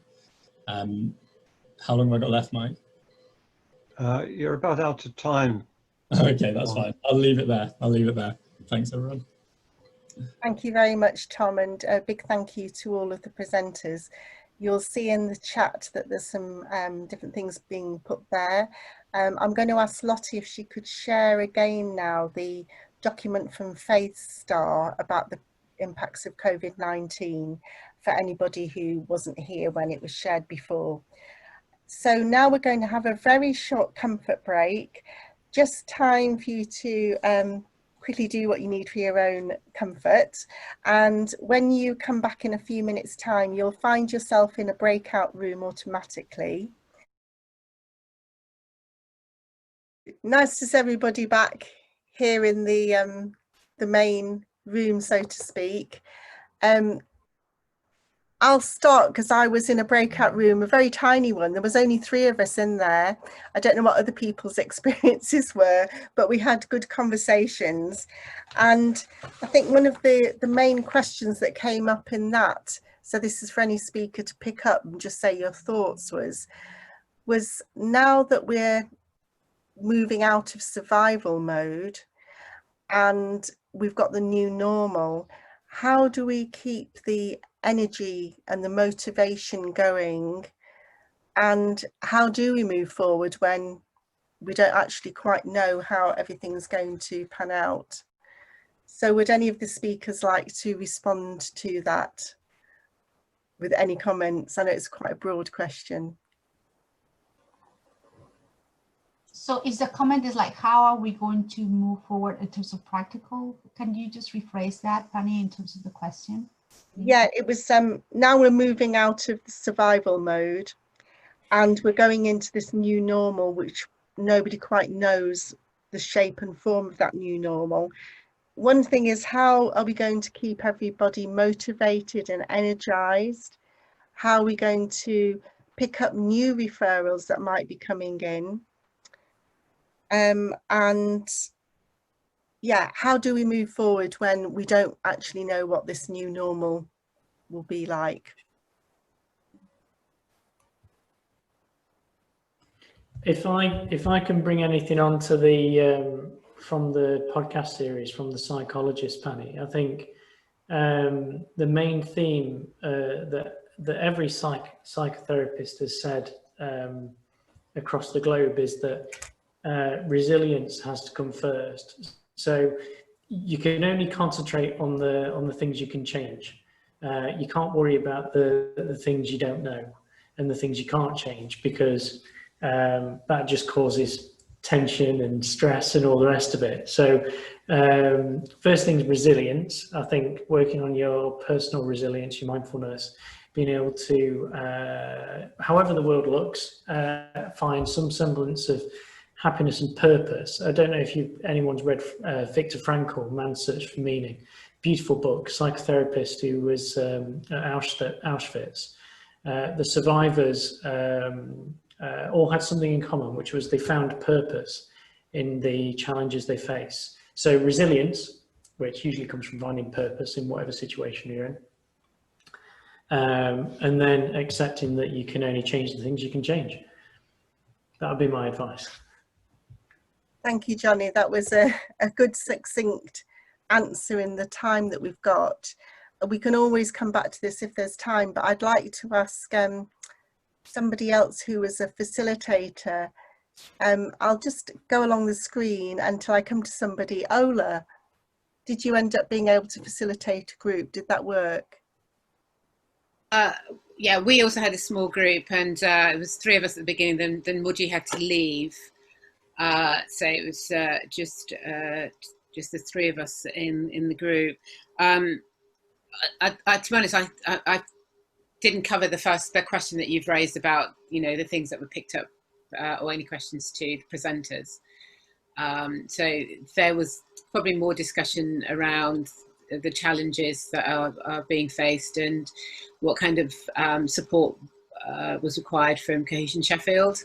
I: How long have I got left, Mike?
J: You're about out of time.
I: Okay, that's fine. I'll leave it there. I'll leave it there. Thanks, everyone.
A: Thank you very much, Tom, and a big thank you to all of the presenters. You'll see in the chat that there's some different things being put there. I'm going to ask Lottie if she could share again now the document from Faith Star about the impacts of COVID-19 for anybody who wasn't here when it was shared before. So now we're going to have a very short comfort break, just time for you to quickly do what you need for your own comfort. And when you come back in a few minutes time, you'll find yourself in a breakout room automatically. Nice to see everybody back here in the main room, so to speak. I'll start because I was in a breakout room, a very tiny one. There was only 3 of us in there. I don't know what other people's experiences were, but we had good conversations. And I think one of the main questions that came up in that, so this is for any speaker to pick up and just say your thoughts, was now that we're moving out of survival mode and we've got the new normal, how do we keep the energy and the motivation going, and how do we move forward when we don't actually quite know how everything's going to pan out? So would any of the speakers like to respond to that with any comments? I know it's quite a broad question.
B: So is the comment is like, how are we going to move forward in terms of practical? Can you just rephrase that, Penny, in terms of the question?
A: Yeah, it was now we're moving out of the survival mode and we're going into this new normal, which nobody quite knows the shape and form of that new normal. One thing is, how are we going to keep everybody motivated and energized? How are we going to pick up new referrals that might be coming in? And yeah, how do we move forward when we don't actually know what this new normal will be like?
H: If I can bring anything onto the from the podcast series from the psychologist, Penny, I think the main theme that every psychotherapist has said across the globe is that resilience has to come first. So you can only concentrate on the things you can change. You can't worry about the things you don't know and the things you can't change, because that just causes tension and stress and all the rest of it. So first thing is resilience. I think working on your personal resilience, your mindfulness, being able to, however the world looks, find some semblance of happiness and purpose. I don't know if anyone's read Viktor Frankl, Man's Search for Meaning. Beautiful book, psychotherapist who was at Auschwitz. The survivors all had something in common, which was they found purpose in the challenges they face. So resilience, which usually comes from finding purpose in whatever situation you're in. And then accepting that you can only change the things you can change. That would be my advice.
A: Thank you, Johnny. That was a good, succinct answer in the time that we've got. We can always come back to this if there's time, but I'd like to ask somebody else who was a facilitator. I'll just go along the screen until I come to somebody. Ola, did you end up being able to facilitate a group? Did that work?
K: Yeah, we also had a small group, and it was 3 of us at the beginning. Then Muji had to leave, so it was just the 3 of us in the group. To be honest, I didn't cover the question that you've raised about, you know, the things that were picked up, or any questions to the presenters. So there was probably more discussion around the challenges that are being faced and what kind of support was required from Cohesion Sheffield.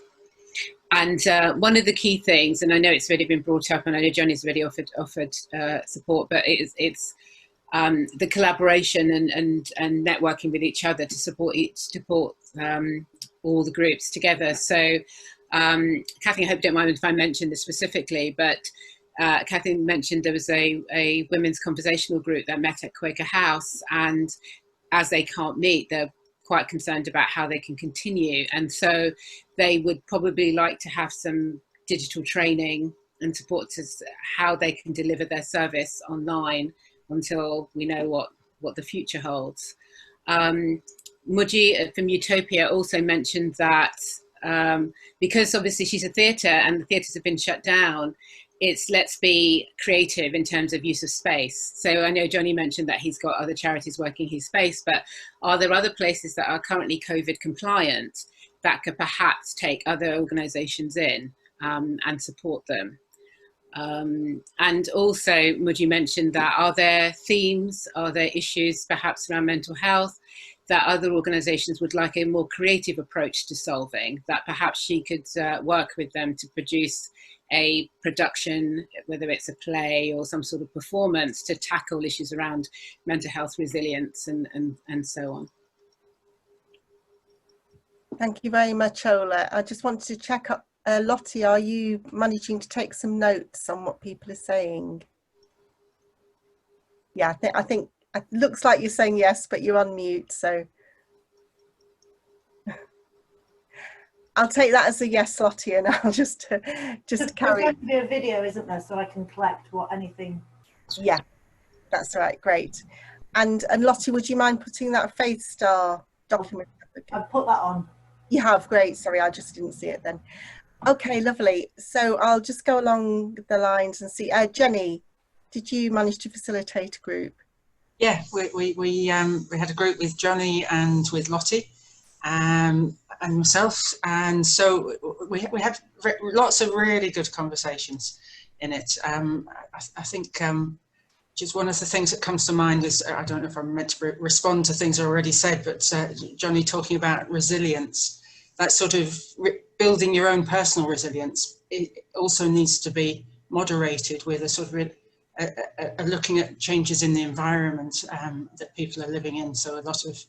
K: And one of the key things, and I know it's already been brought up, and I know Johnny's already offered support, but it's the collaboration and networking with each other to support all the groups together. So Kathleen, I hope you don't mind if I mention this specifically, but Kathleen mentioned there was a women's conversational group that met at Quaker House, and as they can't meet, they're quite concerned about how they can continue, and so they would probably like to have some digital training and support to how they can deliver their service online until we know what the future holds. Muji from Utopia also mentioned that because obviously she's a theatre and the theatres have been shut down, it's let's be creative in terms of use of space. So I know Johnny mentioned that he's got other charities working his space, but are there other places that are currently COVID compliant that could perhaps take other organisations in and support them? And also, Muji mentioned that are there themes, are there issues perhaps around mental health that other organisations would like a more creative approach to solving, that perhaps she could work with them to produce a production, whether it's a play or some sort of performance, to tackle issues around mental health resilience and so on.
A: Thank you very much, Ola. I just wanted to check up, Lottie, are you managing to take some notes on what people are saying? Yeah, I think it looks like you're saying yes, but you're on mute, so. I'll take that as a yes, Lottie, and I'll just carry.
L: There's going to be a video, isn't there, so I can collect anything.
A: Yeah, that's right, great. And Lottie, would you mind putting that Faith Star document?
L: I've put that on.
A: You have, great, sorry, I just didn't see it then. Okay, lovely. So I'll just go along the lines and see. Jenny, did you manage to facilitate a group?
M: Yeah, we had a group with Johnny and with Lottie and myself, and so we had lots of really good conversations in it. I think just one of the things that comes to mind is, I don't know if I'm meant to respond to things I already said, but Johnny talking about resilience, that sort of building your own personal resilience, it also needs to be moderated with a sort of looking at changes in the environment that people are living in. So a lot of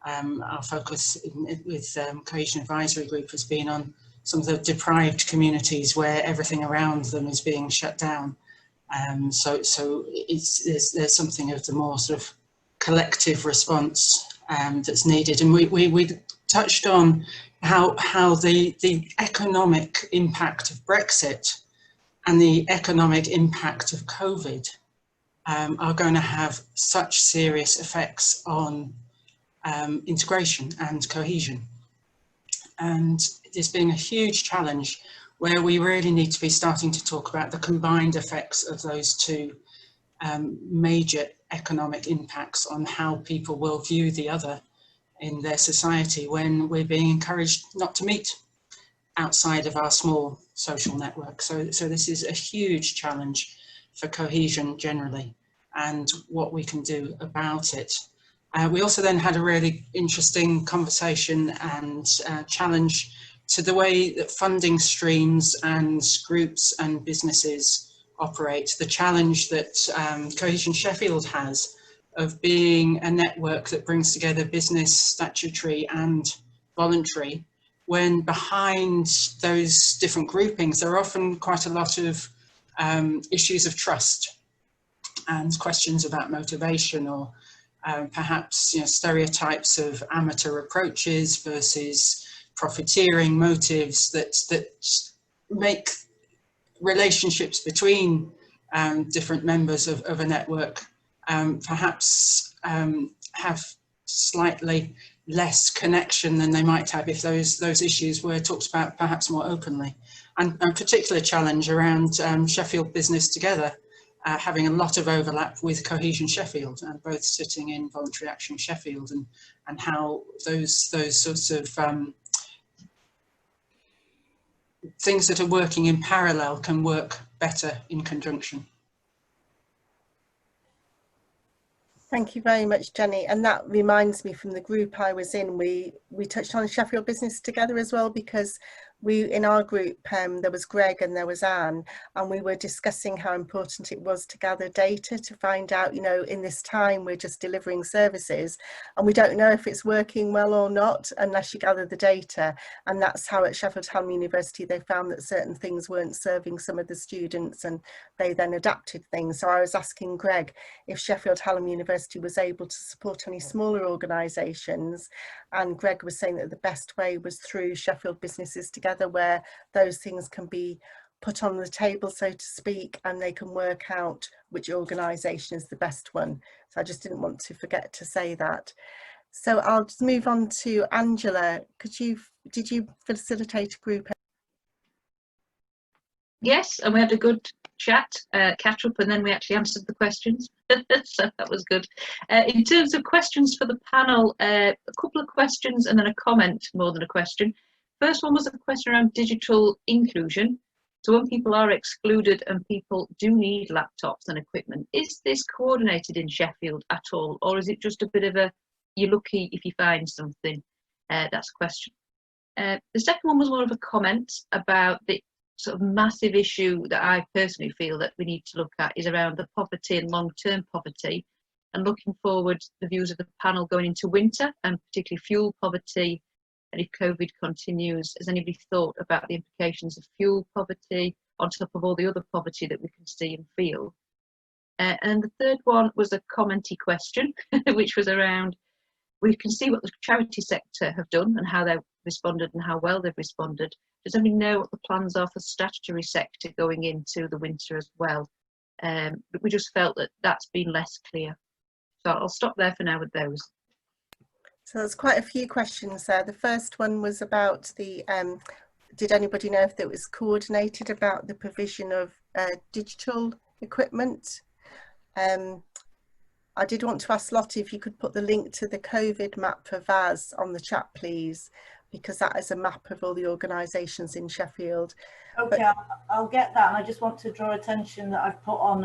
M: our focus with Cohesion Advisory Group has been on some of the deprived communities where everything around them is being shut down. So there's something of the more sort of collective response that's needed. And we touched on how the economic impact of Brexit and the economic impact of COVID are going to have such serious effects on integration and cohesion. And there's been a huge challenge where we really need to be starting to talk about the combined effects of those two major economic impacts on how people will view the other in their society when we're being encouraged not to meet outside of our small social network. So this is a huge challenge for cohesion generally, and what we can do about it. We also then had a really interesting conversation and challenge to the way that funding streams and groups and businesses operate. The challenge that Cohesion Sheffield has of being a network that brings together business, statutory and voluntary, when behind those different groupings there are often quite a lot of issues of trust and questions about motivation, or perhaps stereotypes of amateur approaches versus profiteering motives that make relationships between different members of a network perhaps have slightly less connection than they might have if those issues were talked about perhaps more openly. And a particular challenge around Sheffield Business Together having a lot of overlap with Cohesion Sheffield, and both sitting in Voluntary Action Sheffield, and how those sorts of things that are working in parallel can work better in conjunction.
A: Thank you very much, Jenny. And that reminds me, from the group I was in, we touched on Sheffield Business Together as well, because in our group, there was Greg and there was Anne, and we were discussing how important it was to gather data to find out, in this time we're just delivering services and we don't know if it's working well or not unless you gather the data. And that's how at Sheffield Hallam University they found that certain things weren't serving some of the students, and they then adapted things. So I was asking Greg if Sheffield Hallam University was able to support any smaller organisations, and Greg was saying that the best way was through Sheffield Businesses Together, where those things can be put on the table, so to speak, and they can work out which organisation is the best one. So I just didn't want to forget to say that. So I'll just move on to Angela. Did you facilitate a group?
N: Yes, and we had a good chat, catch up, and then we actually answered the questions. So that was good. In terms of questions for the panel, a couple of questions and then a comment more than a question. First one was a question around digital inclusion. So when people are excluded and people do need laptops and equipment, is this coordinated in Sheffield at all, or is it just a bit of a, you're lucky if you find something? That's a question. The second one was more of a comment about the sort of massive issue that I personally feel that we need to look at is around the poverty and long-term poverty, and looking forward the views of the panel going into winter, and particularly fuel poverty. And if COVID continues, has anybody thought about the implications of fuel poverty on top of all the other poverty that we can see and feel? And the third one was a commenty question, which was around, we can see what the charity sector have done and how they've responded and how well they've responded. Does anybody know what the plans are for the statutory sector going into the winter as well? But we just felt that that's been less clear. So I'll stop there for now with those.
A: So there's quite a few questions there. The first one was about the, did anybody know if it was coordinated about the provision of digital equipment? I did want to ask Lottie if you could put the link to the COVID map for VAS on the chat, please, because that is a map of all the organisations in Sheffield.
L: Okay, I'll get that, and I just want to draw attention that I've put on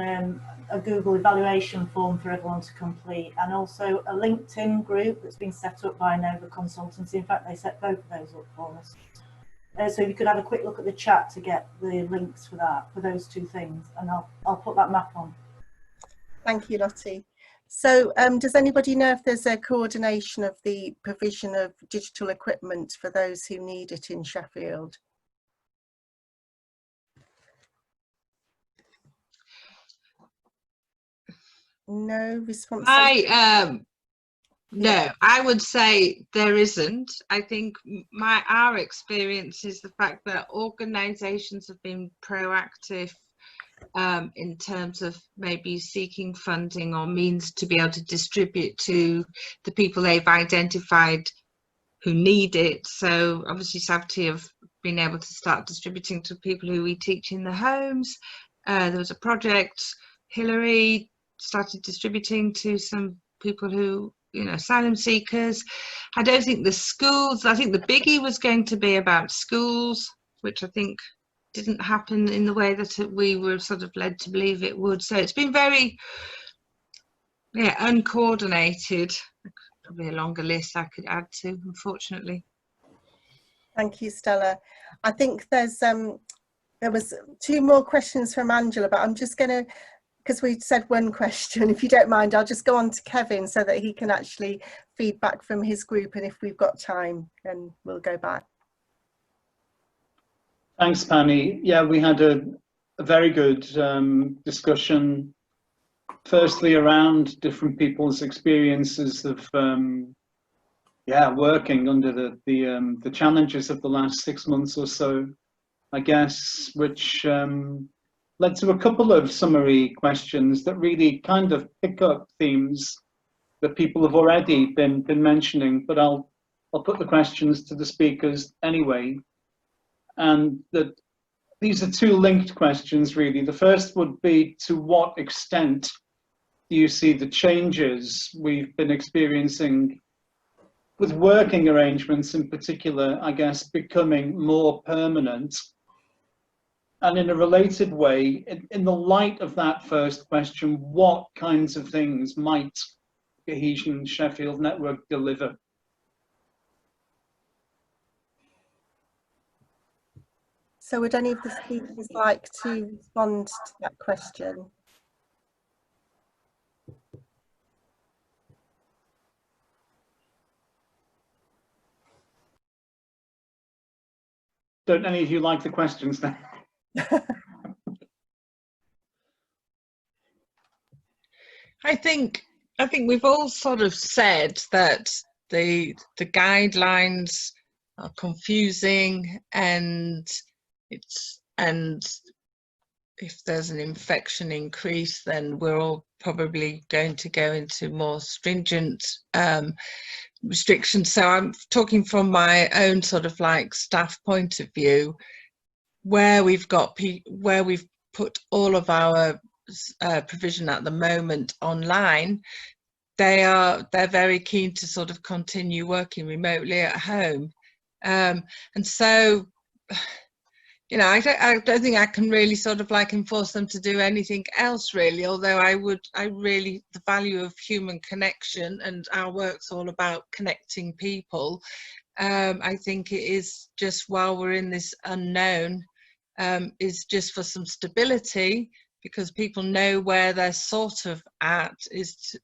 L: a Google evaluation form for everyone to complete, and also a LinkedIn group that's been set up by Nova Consultancy. In fact, they set both of those up for us. So you could have a quick look at the chat to get the links for that, for those two things, and I'll put that map on.
A: Thank you, Lottie. So does anybody know if there's a coordination of the provision of digital equipment for those who need it in Sheffield? No response?
C: No, I would say there isn't. I think our experience is the fact that organisations have been proactive in terms of maybe seeking funding or means to be able to distribute to the people they've identified who need it. So obviously Savty have been able to start distributing to people who we teach in the homes. There was a project, Hillary started distributing to some people who asylum seekers. I don't think the schools, I think the biggie was going to be about schools, which I think didn't happen in the way that we were sort of led to believe it would. So it's been very, uncoordinated. Probably a longer list I could add to, unfortunately.
A: Thank you, Stella. I think there was 2 more questions from Angela, but I'm just going to, because we said 1 question, if you don't mind, I'll just go on to Kevin so that he can actually feed back from his group, and if we've got time, then we'll go back.
O: Thanks, Penny. Yeah, we had a very good discussion, firstly around different people's experiences of working under the challenges of the last 6 months or so, I guess, which led to a couple of summary questions that really kind of pick up themes that people have already been mentioning, but I'll put the questions to the speakers anyway. And that these are 2 linked questions, really. The first would be, to what extent do you see the changes we've been experiencing with working arrangements in particular, I guess, becoming more permanent? And in a related way, in the light of that first question, what kinds of things might Cohesion Sheffield Network deliver?
A: So would any of the speakers like to respond to that question?
O: Don't any of you like the questions then?
C: I think we've all sort of said that the guidelines are confusing, and if there's an infection increase, then we're all probably going to go into more stringent restrictions. So I'm talking from my own sort of like staff point of view, where we've put all of our provision at the moment online. They're very keen to sort of continue working remotely at home, and so I don't think I can really sort of like enforce them to do anything else really, although the value of human connection, and our work's all about connecting people. I think it is just, while we're in this unknown, is just for some stability, because people know where they're sort of at, is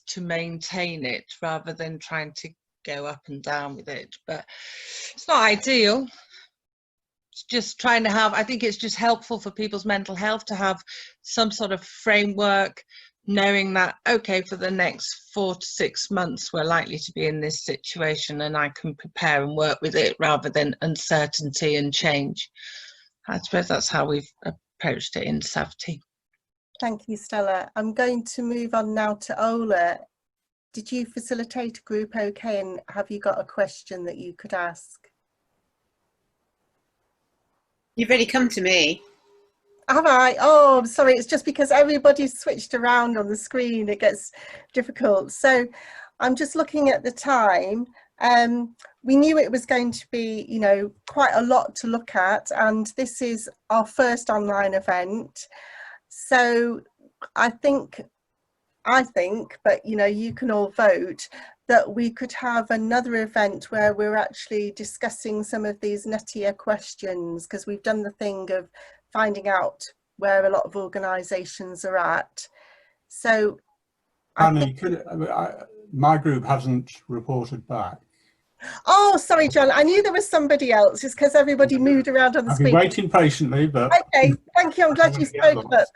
C: to maintain it rather than trying to go up and down with it. But it's not ideal. It's just trying to have, I think it's just helpful for people's mental health to have some sort of framework, knowing that, okay, for the next 4 to 6 months, we're likely to be in this situation, and I can prepare and work with it rather than uncertainty and change. I suppose that's how we've approached it in Savity.
A: Thank you, Stella. I'm going to move on now to Ola. Did you facilitate a group okay, and have you got a question that you could ask?
K: You've already come to me.
A: Have I? Oh, I'm sorry. It's just because everybody's switched around on the screen. It gets difficult. So I'm just looking at the time. We knew it was going to be, quite a lot to look at, and this is our first online event. So I think, but you can all vote, that we could have another event where we're actually discussing some of these nuttier questions, because we've done the thing of finding out where a lot of organisations are at. So
E: Annie, my group hasn't reported back.
A: Oh, sorry, John. I knew there was somebody else, just because everybody moved around on the screen.
E: I've been waiting patiently, but...
A: Okay, thank you. I'm glad you spoke up.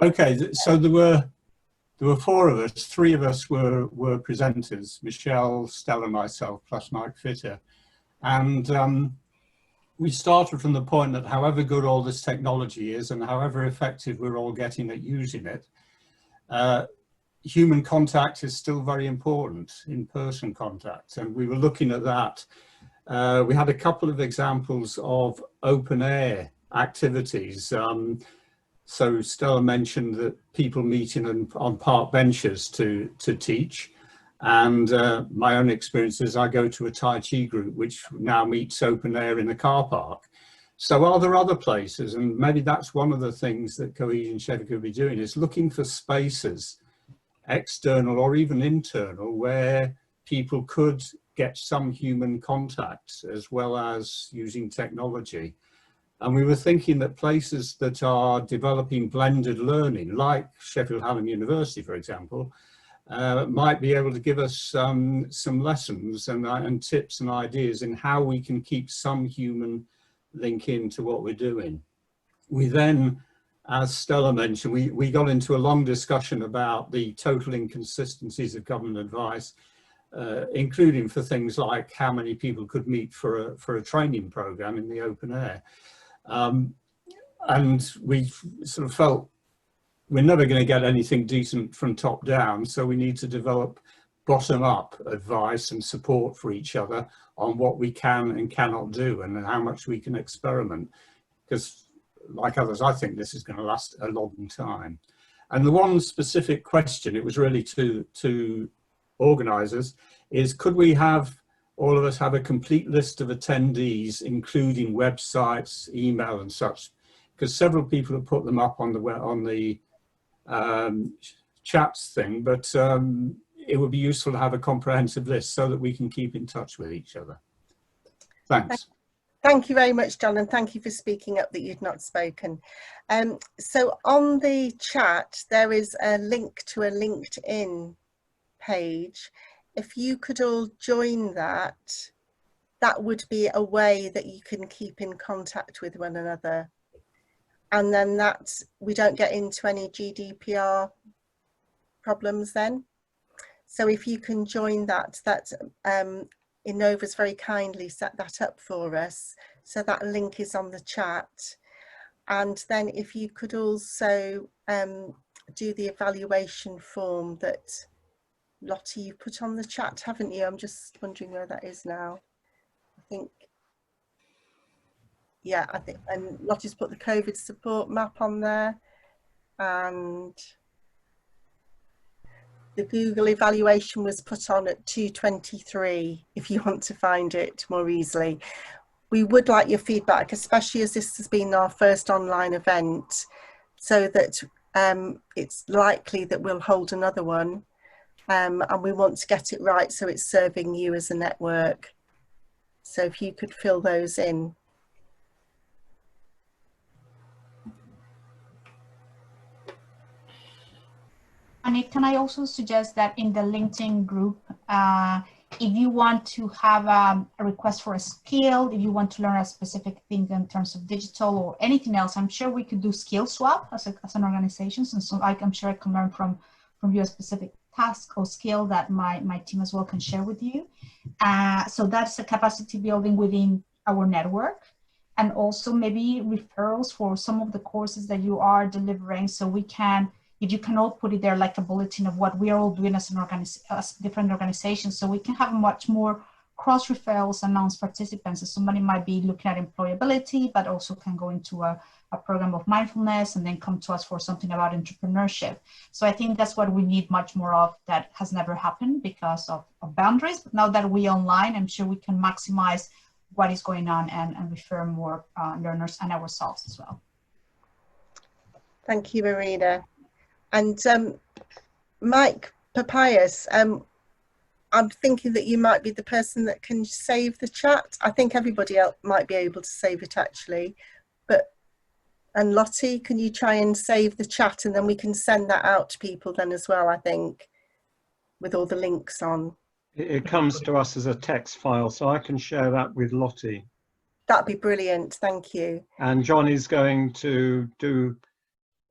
E: Okay, so there were 4 of us. 3 of us were presenters: Michelle, Stella, myself, plus Mike Fitter. And we started from the point that however good all this technology is, and however effective we're all getting at using it, human contact is still very important, in-person contact, and we were looking at that. We had a couple of examples of open air activities. So Stella mentioned that people meeting on park benches to teach, And my own experience is I go to a Tai Chi group, which now meets open air in a car park. So are there other places? And maybe that's one of the things that Cohesion Sheffield could be doing, is looking for spaces, external or even internal, where people could get some human contact as well as using technology. And we were thinking that places that are developing blended learning, like Sheffield Hallam University, for example, might be able to give us some lessons and tips and ideas in how we can keep some human link into what we're doing. We then, as Stella mentioned, we got into a long discussion about the total inconsistencies of government advice, including for things like how many people could meet for a training program in the open air. And we sort of felt we're never going to get anything decent from top down, so we need to develop bottom up advice and support for each other on what we can and cannot do and how much we can experiment. Because like others, I think this is going to last a long time. And the one specific question, it was really to organisers, is could we have, all of us have a complete list of attendees, including websites, email and such, because several people have put them up on the chats thing, but it would be useful to have a comprehensive list so that we can keep in touch with each other. Thanks.
A: Thank you very much, John, and thank you for speaking up that you'd not spoken. So on the chat, there is a link to a LinkedIn page. If you could all join that, that would be a way that you can keep in contact with one another. And then that we don't get into any GDPR problems then. So if you can join that, Innova's very kindly set that up for us. So that link is on the chat. And then if you could also do the evaluation form that Lottie, you put on the chat, haven't you? I'm just wondering where that is now. I think, yeah, I think, and Lottie's put the COVID support map on there, and the Google evaluation was put on at 2:23 if you want to find it more easily. We would like your feedback, especially as this has been our first online event, so that it's likely that we'll hold another one, and we want to get it right so it's serving you as a network. So if you could fill those in.
B: And can I also suggest that in the LinkedIn group, if you want to have a request for a skill, if you want to learn a specific thing in terms of digital or anything else, I'm sure we could do skill swap as an organization. And so I'm sure I can learn from you a specific task or skill that my team as well can share with you. So that's a capacity building within our network. And also maybe referrals for some of the courses that you are delivering, so we can, if you can all put it there like a bulletin of what we are all doing as different organizations, so we can have much more cross referrals amongst participants. So somebody might be looking at employability, but also can go into a program of mindfulness and then come to us for something about entrepreneurship. So I think that's what we need much more of. That has never happened because of boundaries. But now that we're online, I'm sure we can maximize what is going on and refer more learners and ourselves as well.
A: Thank you, Marina. And Mike Papias, I'm thinking that you might be the person that can save the chat. I think everybody else might be able to save it actually, and Lottie, can you try and save the chat, and then we can send that out to people then as well, I think, with all the links on.
J: It comes to us as a text file, so I can share that with Lottie.
A: That'd be brilliant, thank you.
J: And John is going to do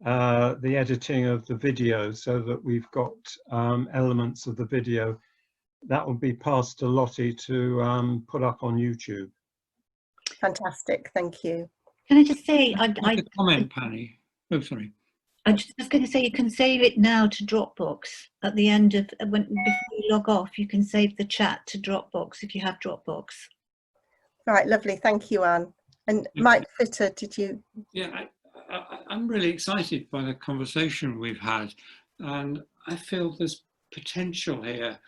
J: the editing of the video so that we've got elements of the video that will be passed to Lottie to put up on YouTube.
A: Fantastic, thank you.
P: Can I just say,
Q: a comment, Penny? Oh, sorry.
P: I was going to say, you can save it now to Dropbox at the end of before you log off. You can save the chat to Dropbox if you have Dropbox.
A: Right, lovely, thank you, Anne. And Mike Fitter, did you?
Q: Yeah, I'm really excited by the conversation we've had, and I feel there's potential here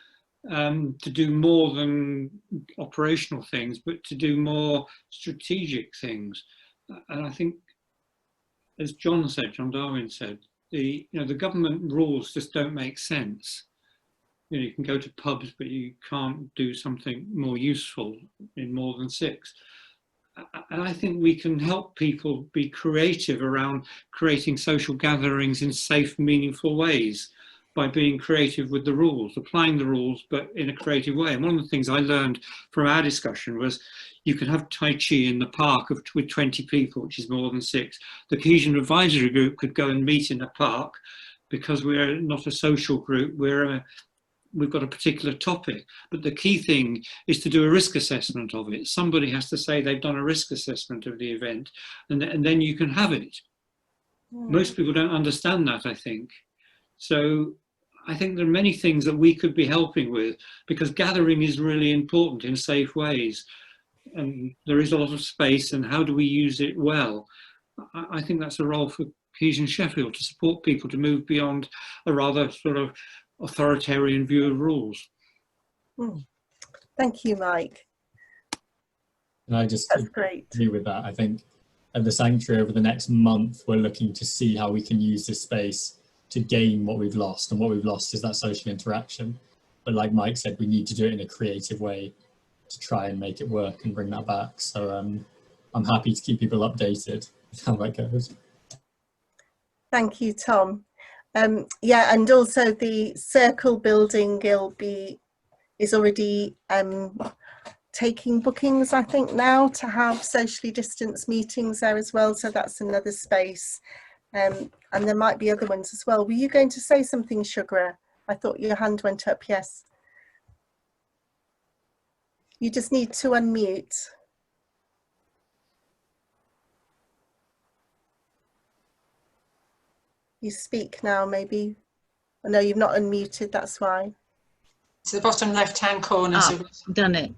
Q: to do more than operational things, but to do more strategic things. And I think, as John Darwin said, the government rules just don't make sense. You can go to pubs, but you can't do something more useful in more than 6. And I think we can help people be creative around creating social gatherings in safe, meaningful ways by being creative with the rules, applying the rules, but in a creative way. And one of the things I learned from our discussion was you can have Tai Chi in the park with 20 people, which is more than 6. The Cohesion Advisory Group could go and meet in a park because we're not a social group, we've got a particular topic, but the key thing is to do a risk assessment of it. Somebody has to say they've done a risk assessment of the event, and then you can have it. Most people don't understand that, I think. So I think there are many things that we could be helping with, because gathering is really important in safe ways. And there is a lot of space, and how do we use it well? I think that's a role for Cohesion Sheffield, to support people to move beyond a rather sort of authoritarian view of rules.
A: Thank you, Mike.
I: And I just
A: That's great.
I: agree with that. I think at the Sanctuary over the next month, we're looking to see how we can use this space to gain what we've lost. And what we've lost is that social interaction. But like Mike said, we need to do it in a creative way to try and make it work and bring that back. So I'm happy to keep people updated with how that goes.
A: Thank you, Tom. Yeah, and also the circle building is already taking bookings, I think, now to have socially distanced meetings there as well. So that's another space. And there might be other ones as well. Were you going to say something, Sugar? I thought your hand went up, yes. You just need to unmute. You speak now, maybe. Oh, no, you've not unmuted, that's why.
M: To the bottom left-hand corner. So
R: Done it.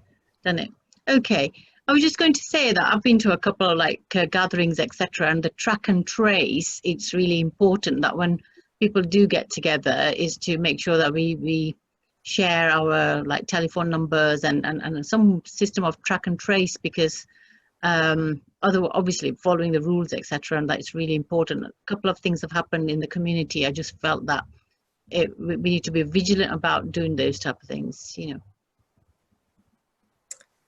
R: Okay. I was just going to say that I've been to a couple of gatherings, etc., and the track and trace, it's really important that when people do get together is to make sure that we share our telephone numbers and some system of track and trace, because obviously following the rules, etc., and that's really important. A couple of things have happened in the community. I just felt that we need to be vigilant about doing those type of things,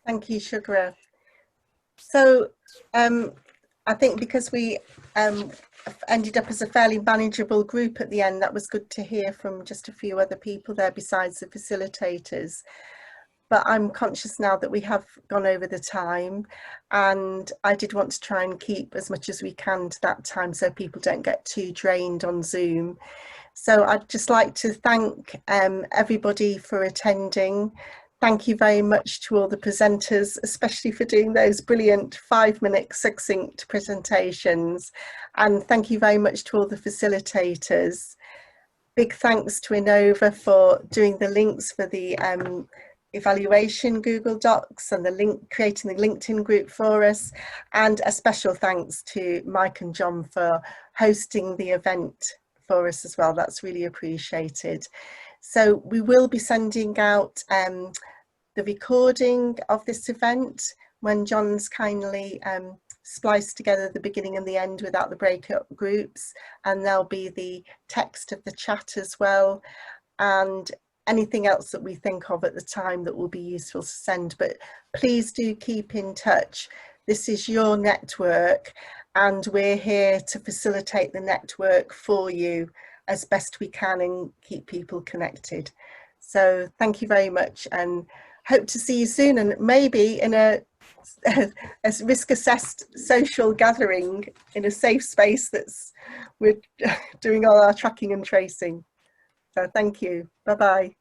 A: Thank you, Sugar. So I think because we ended up as a fairly manageable group at the end, that was good to hear from just a few other people there besides the facilitators. But I'm conscious now that we have gone over the time, and I did want to try and keep as much as we can to that time so people don't get too drained on Zoom. So I'd just like to thank everybody for attending. Thank you very much to all the presenters, especially for doing those brilliant 5-minute succinct presentations. And thank you very much to all the facilitators. Big thanks to Inova for doing the links for the evaluation Google Docs and creating the LinkedIn group for us. And a special thanks to Mike and John for hosting the event for us as well. That's really appreciated. So we will be sending out the recording of this event when John's kindly spliced together the beginning and the end without the breakup groups, and there'll be the text of the chat as well, and anything else that we think of at the time that will be useful to send. But please do keep in touch. This is your network, and we're here to facilitate the network for you as best we can and keep people connected. So thank you very much, and hope to see you soon, and maybe in a risk assessed social gathering in a safe space that's we're doing all our tracking and tracing. So thank you. Bye bye.